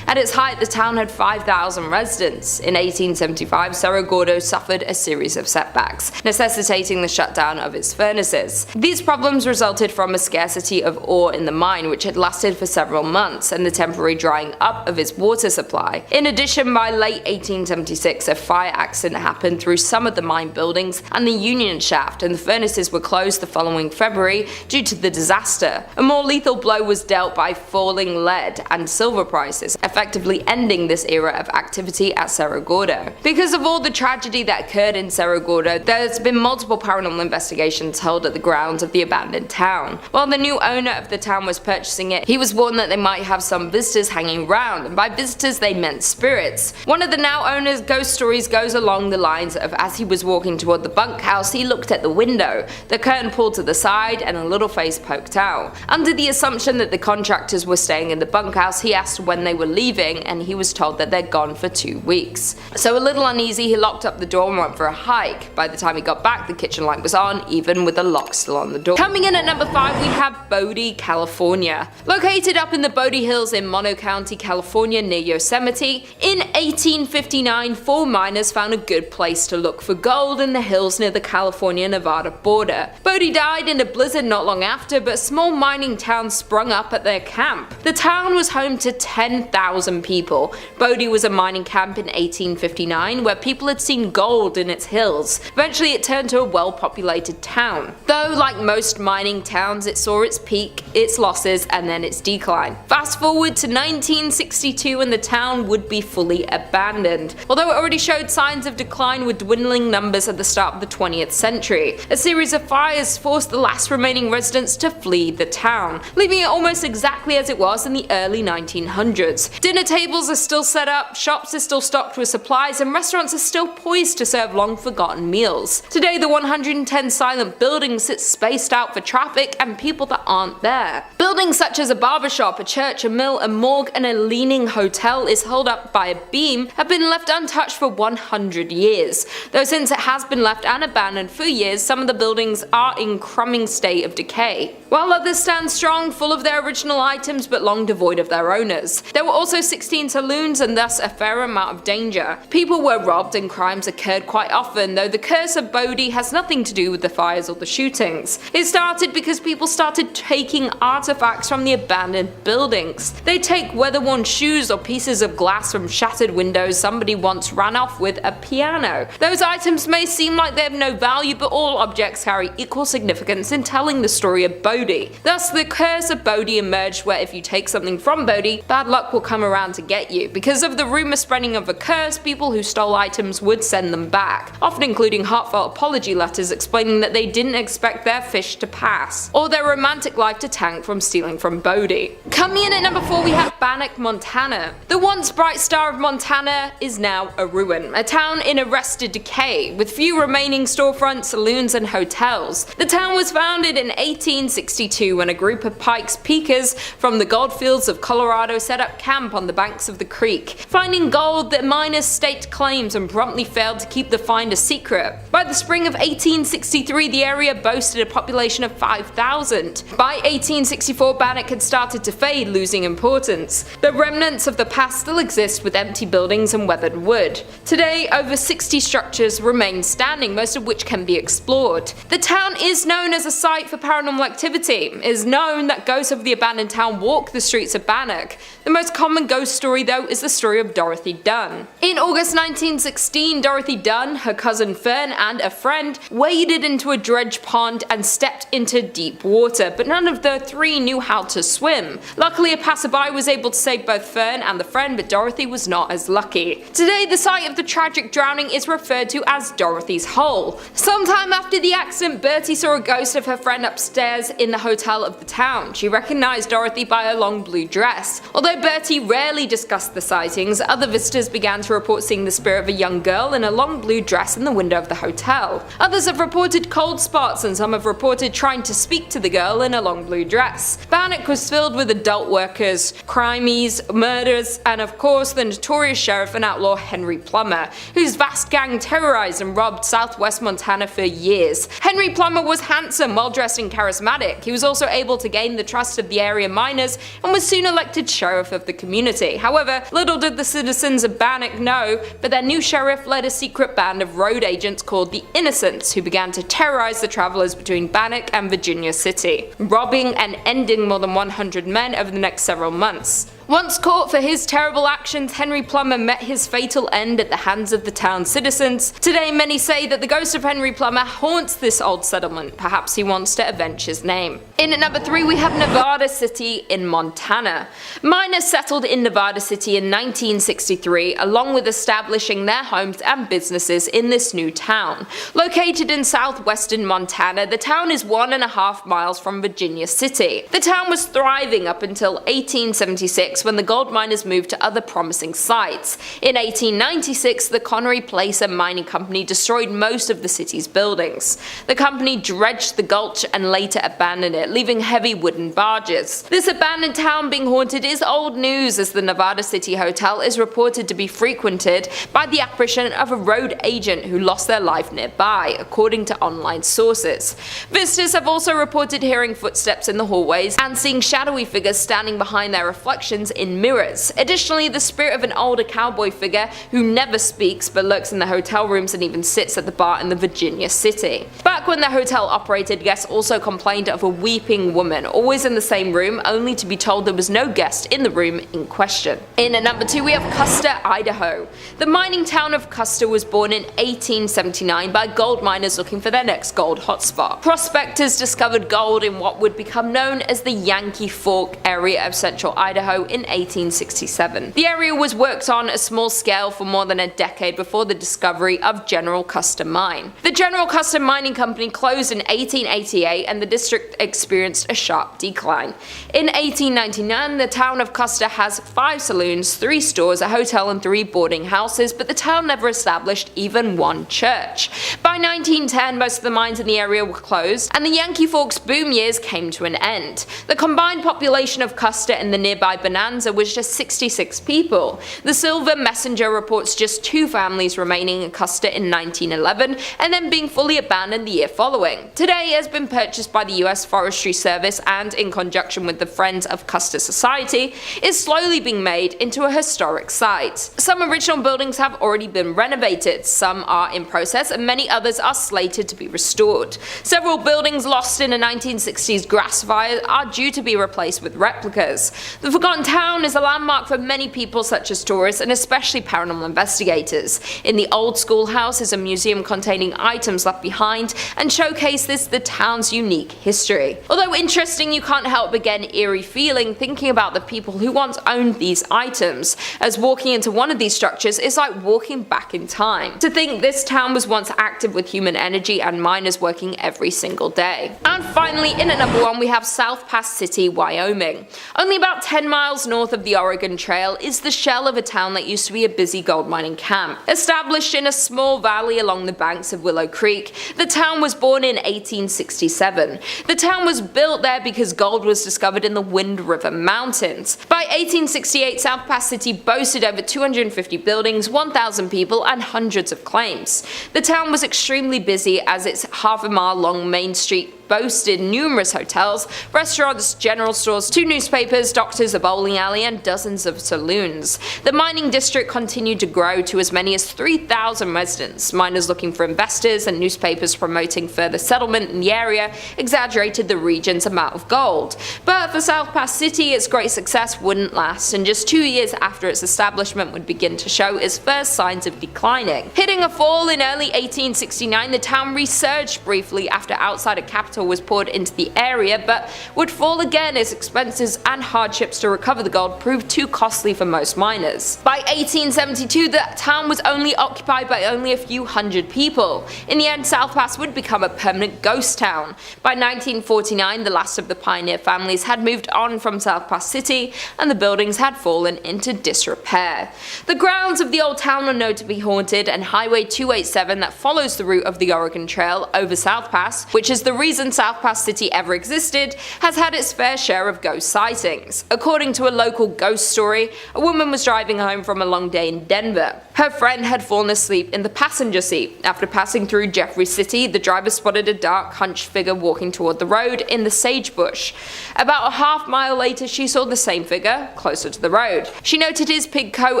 At its height the town had 5,000 residents. In 1875 Cerro Gordo suffered a series of setbacks, necessitating the shutdown of its furnaces. These problems resulted from a scarcity of ore in the mine, which had lasted for several months, and the temporary drying up of its water supply. In addition, by late 1876 a fire accident happened through some of the mine buildings and the union shaft, and the furnaces were closed the following February due to the disaster. A more lethal blow was dealt by falling lead and silver prices, effectively ending this era of activity at Cerro Gordo. Because of all the tragedy that occurred in Cerro Gordo, there's been multiple paranormal investigations held at the grounds of the abandoned town. While the new owner of the town was purchasing it, he was warned that they might have some visitors hanging around, and by visitors they meant spirits. One of the now owner's ghost stories goes along the lines of, as he was walking toward the bunkhouse he looked at the window, the curtain pulled to the side and a little face poked out. Under the assumption that the contractors were staying in the bunkhouse, he asked when they were leaving, and he was told that they're gone for 2 weeks. So a little uneasy, he locked up the door and went for a hike. By the time he got back the kitchen light was on, even with the lock still on the door. Coming in at number 5 we have Bodie, California. Located up in the Bodie Hills in Mono County, California near Yosemite, in 1859 4 miners found a good place to look for gold in the hills near the California-Nevada border. Bodie died in a blizzard not long after, but a small mining town sprung up at their camp. The town was home to 10,000 people. Bodie was a mining camp in 1859 where people had seen gold in its hills. Eventually it turned to a well-populated town. Though, like most mining towns, it saw its peak, its losses, and then its decline. Fast forward to 1962 and the town would be fully abandoned. Although it already showed signs of decline with dwindling numbers at the start of the 20th century, a series of fires forced the last remaining residents to flee the town, leaving it almost exactly as it was in the early 1900s. Dinner tables are still set up, shops are still stocked with supplies, and restaurants are still poised to serve long-forgotten meals. Today the 110 silent buildings sit spaced out for traffic and people that aren't there. Buildings such as a barbershop, a church, a mill, a morgue, and a leaning hotel is held up by a beam have been left untouched for 100 years. Though since it has been left unabandoned for years, some of the buildings are in crumbling state of decay, while others stand strong, full of their original items but long devoid of their owners. There were also 16 saloons and thus a fair amount of danger. People were robbed and crimes occurred quite often, though the curse of Bodie has nothing to do with the fires or the shootings. It started because people started taking artifacts from the abandoned buildings. They take weather-worn shoes or pieces of glass from shattered windows. Somebody once ran off with a piano. Those items may seem like they have no value, but all objects carry equal significance in telling the story of Bodie. Thus the curse of Bodie emerged, where if you take something from Bodie, bad luck will come around to get you. Because of the rumor spreading of a curse, people who stole items would send them back, often including heartfelt apology letters explaining that they didn't expect their fish to pass, or their romantic life to tank from stealing from Bodie. Coming in at number 4 we have Bannock, Montana. The once bright star of Montana is now a ruin, a town in arrested decay, with few remaining storefronts, saloons, and hotels. The town was founded in 1862 when a group of Pikes Peakers from the Goldfields of Colorado set up camp on the banks of the creek. Finding gold, the miners staked claims and promptly failed to keep the find a secret. By the spring of 1863 the area boasted a population of 5,000. By 1864 Bannock had started to fade, losing importance. The remnants of the past still exist with empty buildings and weathered wood. Today over 60 structures remain standing, most of which can be explored. The town is known as a site for paranormal activity. It is known that ghosts of the abandoned town walk the streets of Bannock. The most common ghost story though is the story of Dorothy Dunn. In August 1916, Dorothy Dunn, her cousin Fern, and a friend waded into a dredge pond and stepped into deep water, but none of the 3 knew how to swim. Luckily, a passerby was able to save both Fern and the friend, but Dorothy was not as lucky. Today, the site of the tragic drowning is referred to as Dorothy's Hole. Sometime after the accident, Bertie saw a ghost of her friend upstairs in the hotel of the town. She recognized Dorothy by her long blue dress. Although Bertie rarely discussed the sightings, other visitors began to report seeing the spirit of a young girl in a long blue dress in the window of the hotel. Others have reported cold spots, and some have reported trying to speak to the girl in a long blue dress. Bannock was filled with adult workers, crimies, murders, and of course the notorious sheriff and outlaw Henry Plummer, whose vast gang terrorized and robbed southwest Montana for years. Henry Plummer was handsome, well-dressed and charismatic. He was also able to gain the trust of the area miners and was soon elected sheriff of the community. However, little did the citizens of Bannock know, but their new sheriff led a secret band of road agents called the Innocents, who began to terrorize the travelers between Bannock and Virginia City, robbing and ending more than 100 men over the next several months. Once caught for his terrible actions, Henry Plummer met his fatal end at the hands of the town's citizens. Today, many say that the ghost of Henry Plummer haunts this old settlement. Perhaps he wants to avenge his name. In at number 3, we have Nevada City in Montana. Miners settled in Nevada City in 1963, along with establishing their homes and businesses in this new town. Located in southwestern Montana, the town is 1.5 miles from Virginia City. The town was thriving up until 1876, when the gold miners moved to other promising sites. In 1896, the Connery Placer Mining Company destroyed most of the city's buildings. The company dredged the gulch and later abandoned it, leaving heavy wooden barges. This abandoned town being haunted is old news, as the Nevada City Hotel is reported to be frequented by the apparition of a road agent who lost their life nearby, according to online sources. Visitors have also reported hearing footsteps in the hallways and seeing shadowy figures standing behind their reflections in mirrors. Additionally, the spirit of an older cowboy figure who never speaks but lurks in the hotel rooms and even sits at the bar in the Virginia City. Back when the hotel operated, guests also complained of a weeping woman, always in the same room, only to be told there was no guest in the room in question. In at number 2, we have Kusta, Idaho. The mining town of Kusta was born in 1879 by gold miners looking for their next gold hotspot. Prospectors discovered gold in what would become known as the Yankee Fork area of central Idaho in 1867. The area was worked on a small scale for more than a decade before the discovery of General Kusta Mine. The General Kusta Mining Company closed in 1888 and the district experienced a sharp decline. In 1899, the town of Kusta has 5 saloons, 3 stores, a hotel and 3 boarding houses, but the town never established even one church. By 1910, most of the mines in the area were closed and the Yankee Forks boom years came to an end. The combined population of Kusta and the nearby Bonanza was just 66 people. The Silver Messenger reports just 2 families remaining in Kusta in 1911 and then being fully abandoned the year following. Today it has been purchased by the US Forestry Service and, in conjunction with the Friends of Kusta Society, is slowly being made into a historic site. Some original buildings have already been renovated, some are in process, and many others are slated to be restored. Several buildings lost in a 1960s grass fire are due to be replaced with replicas. The forgotten town is a landmark for many people such as tourists and especially paranormal investigators. In the old schoolhouse is a museum containing items left behind and showcases the town's unique history. Although interesting, you can't help but get an eerie feeling thinking about the people who once owned these items, as walking into one of these structures is like walking back in time. To think this town was once active with human energy and miners working every single day. And finally, in at number 1, we have South Pass City, Wyoming. Only about 10 miles north of the Oregon Trail is the shell of a town that used to be a busy gold mining camp. Established in a small valley along the banks of Willow Creek, the town was born in 1867. The town was built there because gold was discovered in the Wind River Mountains. By 1868, South Pass City boasted over 250 buildings, 1,000 people, and hundreds of claims. The town was extremely busy as its half-a-mile-long main street boasted numerous hotels, restaurants, general stores, 2 newspapers, doctors, a bowling alley, and dozens of saloons. The mining district continued to grow to as many as 3,000 residents. Miners looking for investors and newspapers promoting further settlement in the area exaggerated the region's amount of gold. But for South Pass City, its great success wouldn't last, and just 2 years after its establishment would begin to show its first signs of declining. Hitting a fall in early 1869, the town resurged briefly after outsider capital capital was poured into the area, but would fall again as expenses and hardships to recover the gold proved too costly for most miners. By 1872, the town was only occupied by only a few hundred people. In the end, South Pass would become a permanent ghost town. By 1949, the last of the pioneer families had moved on from South Pass City, and the buildings had fallen into disrepair. The grounds of the old town are known to be haunted, and Highway 287 that follows the route of the Oregon Trail over South Pass, which is the reason South Pass City ever existed, has had its fair share of ghost sightings. According to a local ghost story, a woman was driving home from a long day in Denver. Her friend had fallen asleep in the passenger seat. After passing through Jeffrey City, the driver spotted a dark, hunched figure walking toward the road in the sagebush. About a half-mile later, she saw the same figure closer to the road. She noted his pig coat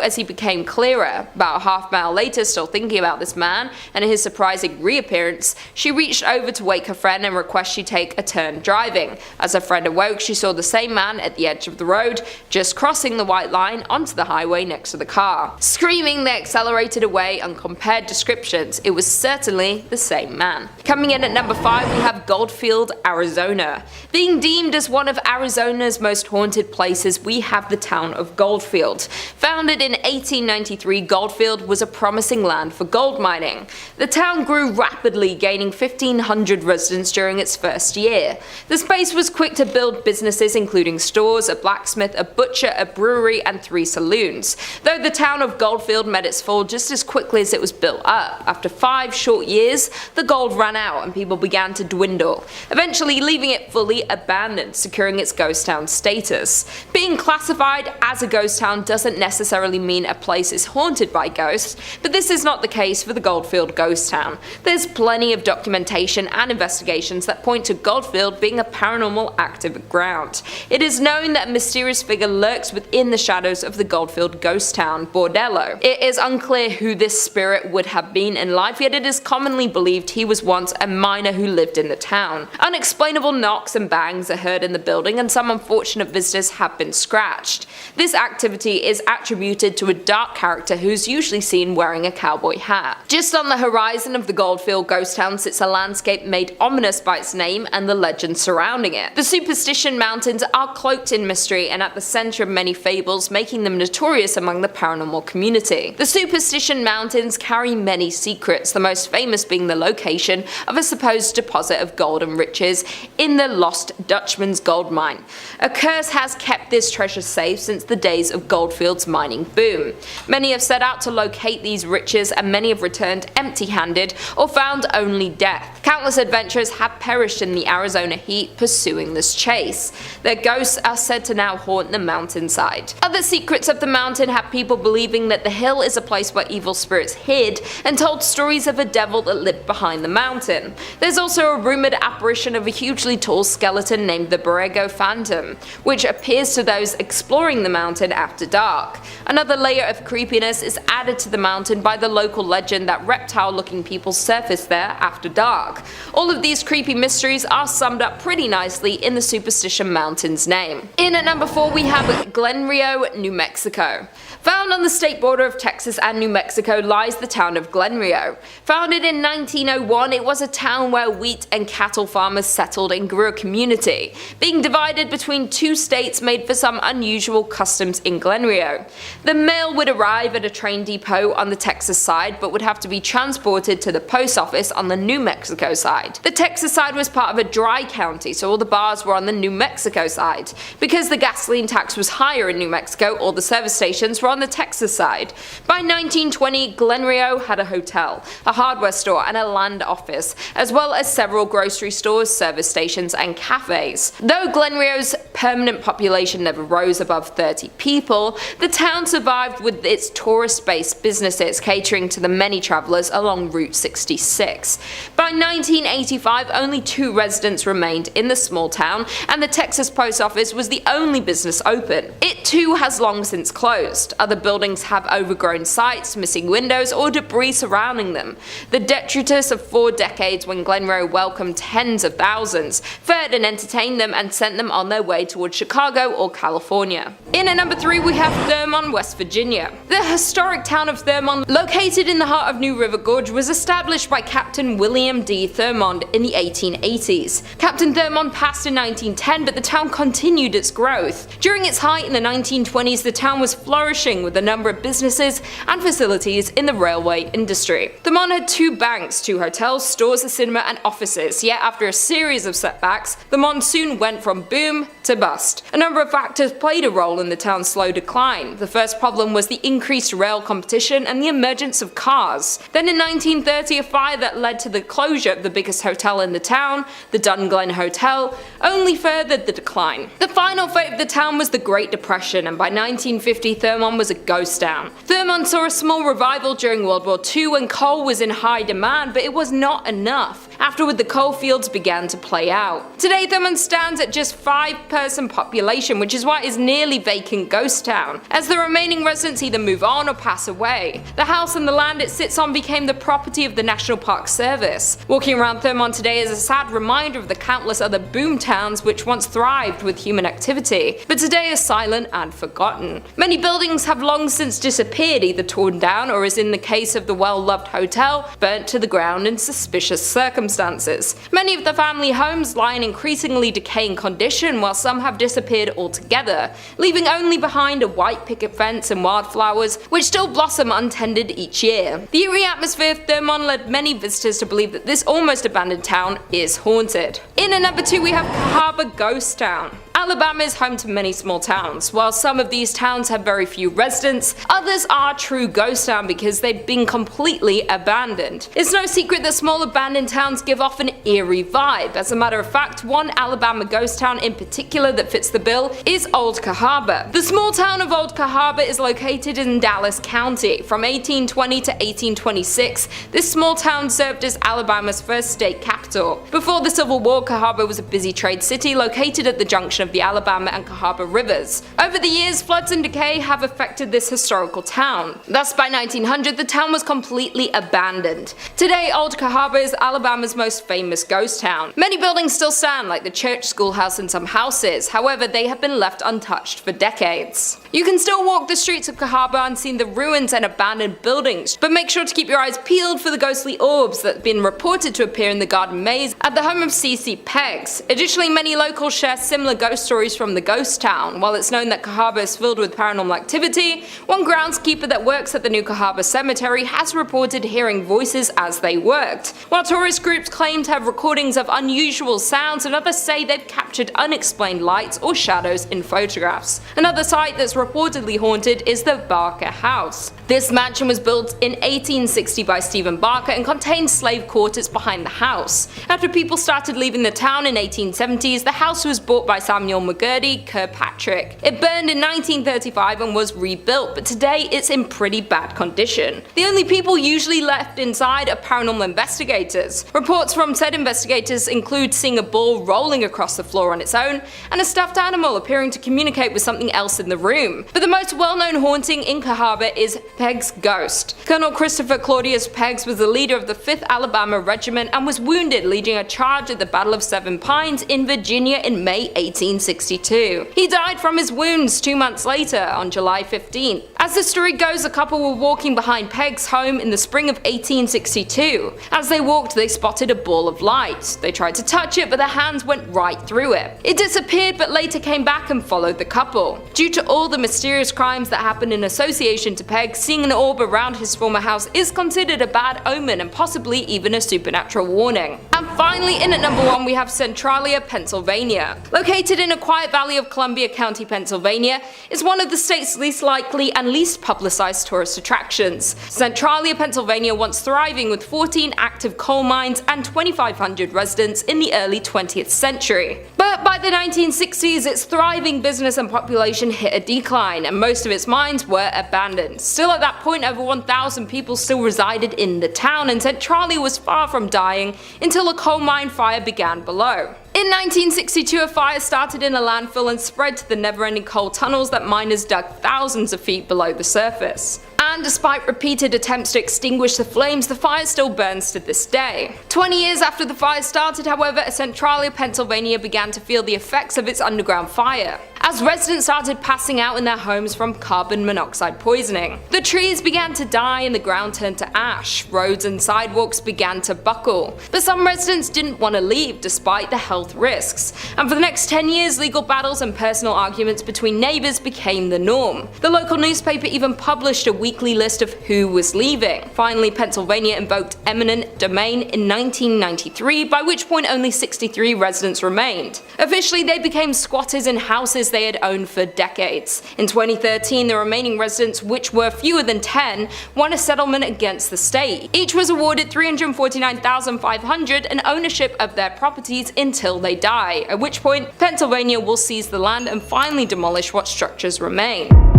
as he became clearer. About a half-mile later, still thinking about this man and his surprising reappearance, she reached over to wake her friend and request she take a turn driving. As her friend awoke, she saw the same man at the edge of the road, just crossing the white line onto the highway next to the car. Screaming, they accelerated away and compared descriptions. It was certainly the same man. Coming in at number 5, we have Goldfield, Arizona. Being deemed as one of Arizona's most haunted places, we have the town of Goldfield. Founded in 1893, Goldfield was a promising land for gold mining. The town grew rapidly, gaining 1,500 residents during its first year. The space was quick to build businesses including stores, a blacksmith, a butcher, a brewery, and 3 saloons. Though the town of Goldfield met its fall just as quickly as it was built up. After 5 short years, the gold ran out and people began to dwindle, eventually leaving it fully abandoned, securing its ghost town status. Being classified as a ghost town doesn't necessarily mean a place is haunted by ghosts, but this is not the case for the Goldfield ghost town. There's plenty of documentation and investigations that point to Goldfield being a paranormal active ground. It is known that a mysterious figure lurks within the shadows of the Goldfield ghost town, Bordello. It is unclear who this spirit would have been in life, yet it is commonly believed he was once a miner who lived in the town. Unexplainable knocks and bangs are heard in the building, and some unfortunate visitors have been scratched. This activity is attributed to a dark character who's usually seen wearing a cowboy hat. Just on the horizon of the Goldfield ghost town sits a landscape made ominous by its name and the legend surrounding it. The Superstition Mountains are cloaked in mystery and at the center of many fables, making them notorious among the paranormal community. The Superstition Mountains carry many secrets, the most famous being the location of a supposed deposit of gold and riches in the Lost Dutchman's gold mine. A curse has kept this treasure safe since the days of Goldfield's mining boom. Many have set out to locate these riches, and many have returned empty-handed or found only death. Countless adventurers have perished in the Arizona heat pursuing this chase. Their ghosts are said to now haunt the mountainside. Other secrets of the mountain have people believing that the hill is a place where evil spirits hid and told stories of a devil that lived behind the mountain. There's also a rumored apparition of a hugely tall skeleton named the Borrego Phantom, which appears to those exploring the mountain after dark. Another layer of creepiness is added to the mountain by the local legend that reptile-looking people surface there after dark. All of these creepy mysteries are summed up pretty nicely in the Superstition Mountain's name. In at number 4, we have Glen Rio, New Mexico. Found on the state border of Texas and New Mexico lies the town of Glen Rio. Founded in 1901, it was a town where wheat and cattle farmers settled and grew a community. Being divided between 2 states made for some unusual customs in Glen Rio. The mail would arrive at a train depot on the Texas side, but would have to be transported to the post office on the New Mexico side. The Texas side was part of a dry county, so all the bars were on the New Mexico side. Because the gasoline tax was higher in New Mexico, all the service stations were on the Texas side. By 1920, Glen Rio had a hotel, a hardware store, and a land office, as well as several grocery stores, service stations, and cafes. Though Glen Rio's permanent population never rose above 30 people, the town survived with its tourist-based businesses catering to the many travelers along Route 66. By 1985, only 2 residents remained in the small town, and the Texas post office was the only business open. It too has long since closed. Other buildings have overgrown sites, missing windows, or debris surrounding them. The detritus of 4 decades when Glen Rio welcomed tens of thousands, fed and entertained them, and sent them on their way towards Chicago or California. In at number 3, we have Thurmond, West Virginia. The historic town of Thurmond, located in the heart of New River Gorge, was established by Captain William D. Thurmond in the 1980s. Captain Thurmond passed in 1910, but the town continued its growth. During its height in the 1920s, the town was flourishing with a number of businesses and facilities in the railway industry. Thurmond had 2 banks, 2 hotels, stores, a cinema, and offices, yet after a series of setbacks, Thurmond soon went from boom to bust. A number of factors played a role in the town's slow decline. The first problem was the increased rail competition and the emergence of cars. Then in 1930, a fire that led to the closure of the biggest hotel in the town, the Dunglen Hotel, only furthered the decline. The final fate of the town was the Great Depression, and by 1950 Thurmond was a ghost town. Thurmond saw a small revival during World War II when coal was in high demand, but it was not enough. Afterward, the coal fields began to play out. Today, Thurmond stands at just 5-person population, which is why it is nearly vacant ghost town, as the remaining residents either move on or pass away. The house and the land it sits on became the property of the National Park Service. Walking around Thurmond today is a sad reminder of the countless other boom towns which once thrived with human activity, but today are silent and forgotten. Many buildings have long since disappeared, either torn down or, as in the case of the well-loved hotel, burnt to the ground in suspicious circumstances. Many of the family homes lie in increasingly decaying condition, while some have disappeared altogether, leaving only behind a white picket fence and wildflowers which still blossom untended each year. The eerie atmosphere of Thurmond led many visitors to believe that this almost abandoned town is haunted. In at number 2 we have Cahaba Ghost Town. Alabama is home to many small towns. While some of these towns have very few residents, others are true ghost town because they've been completely abandoned. It's no secret that small abandoned towns give off an eerie vibe. As a matter of fact, one Alabama ghost town in particular that fits the bill is Old Cahaba. The small town of Old Cahaba is located in Dallas County. From 1820 to 1826, this small town served as Alabama's first state capital. Before the Civil War, Cahaba was a busy trade city located at the junction of the Alabama and Cahaba rivers. Over the years, floods and decay have affected this historical town. Thus, by 1900, the town was completely abandoned. Today, Old Cahaba is Alabama's most famous ghost town. Many buildings still stand, like the church, schoolhouse, and some houses. However, they have been left untouched for decades. You can still walk the streets of Cahaba and see the ruins and abandoned buildings, but make sure to keep your eyes peeled for the ghostly orbs that have been reported to appear in the garden maze at the home of C.C. Peggs. Additionally, many locals share similar ghost stories from the ghost town. While it's known that Cahaba is filled with paranormal activity, one groundskeeper that works at the New Cahaba Cemetery has reported hearing voices as they worked. While tourist groups claim to have recordings of unusual sounds, and others say they've captured unexplained lights or shadows in photographs. Another site that's reportedly haunted is the Barker House. This mansion was built in 1860 by Stephen Barker and contained slave quarters behind the house. After people started leaving the town in 1870s, the house was bought by Samuel McGurdy Kirkpatrick. It burned in 1935 and was rebuilt, but today it's in pretty bad condition. The only people usually left inside are paranormal investigators. Reports from said investigators include seeing a ball rolling across the floor on its own, and a stuffed animal appearing to communicate with something else in the room. But the most well-known haunting in Cahaba is Peggs' ghost. Colonel Christopher Claudius Peggs was the leader of the 5th Alabama Regiment and was wounded leading a charge at the Battle of Seven Pines in Virginia in May 1862. He died from his wounds 2 months later, on July 15th. As the story goes, a couple were walking behind Peggs' home in the spring of 1862. As they walked, they spotted a ball of light. They tried to touch it, but their hands went right through it. It disappeared, but later came back and followed the couple. Due to all the mysterious crimes that happened in association to Peggs, seeing an orb around his former house is considered a bad omen and possibly even a supernatural warning. And finally, in at number 1 we have Centralia, Pennsylvania. Located in a quiet valley of Columbia County, Pennsylvania, is one of the state's least likely and least publicized tourist attractions. Centralia, Pennsylvania once thriving with 14 active coal mines and 2,500 residents in the early 20th century. But by the 1960s, its thriving business and population hit a decline, and most of its mines were abandoned. Still at that point, over 1,000 people still resided in the town, and Centralia was far from dying until a coal mine fire began below. In 1962, a fire started in a landfill and spread to the never-ending coal tunnels that miners dug thousands of feet below the surface. And despite repeated attempts to extinguish the flames, the fire still burns to this day. 20 years after the fire started, however, Centralia, Pennsylvania began to feel the effects of its underground fire. as residents started passing out in their homes from carbon monoxide poisoning. The trees began to die and the ground turned to ash. Roads and sidewalks began to buckle. But some residents didn't want to leave despite the health risks, and for the next 10 years legal battles and personal arguments between neighbors became the norm. The local newspaper even published a weekly list of who was leaving. Finally, Pennsylvania invoked eminent domain in 1993, by which point only 63 residents remained. Officially, they became squatters in houses they had owned for decades. In 2013, the remaining residents, which were fewer than 10, won a settlement against the state. Each was awarded $349,500 and ownership of their properties until they die, at which point Pennsylvania will seize the land and finally demolish what structures remain.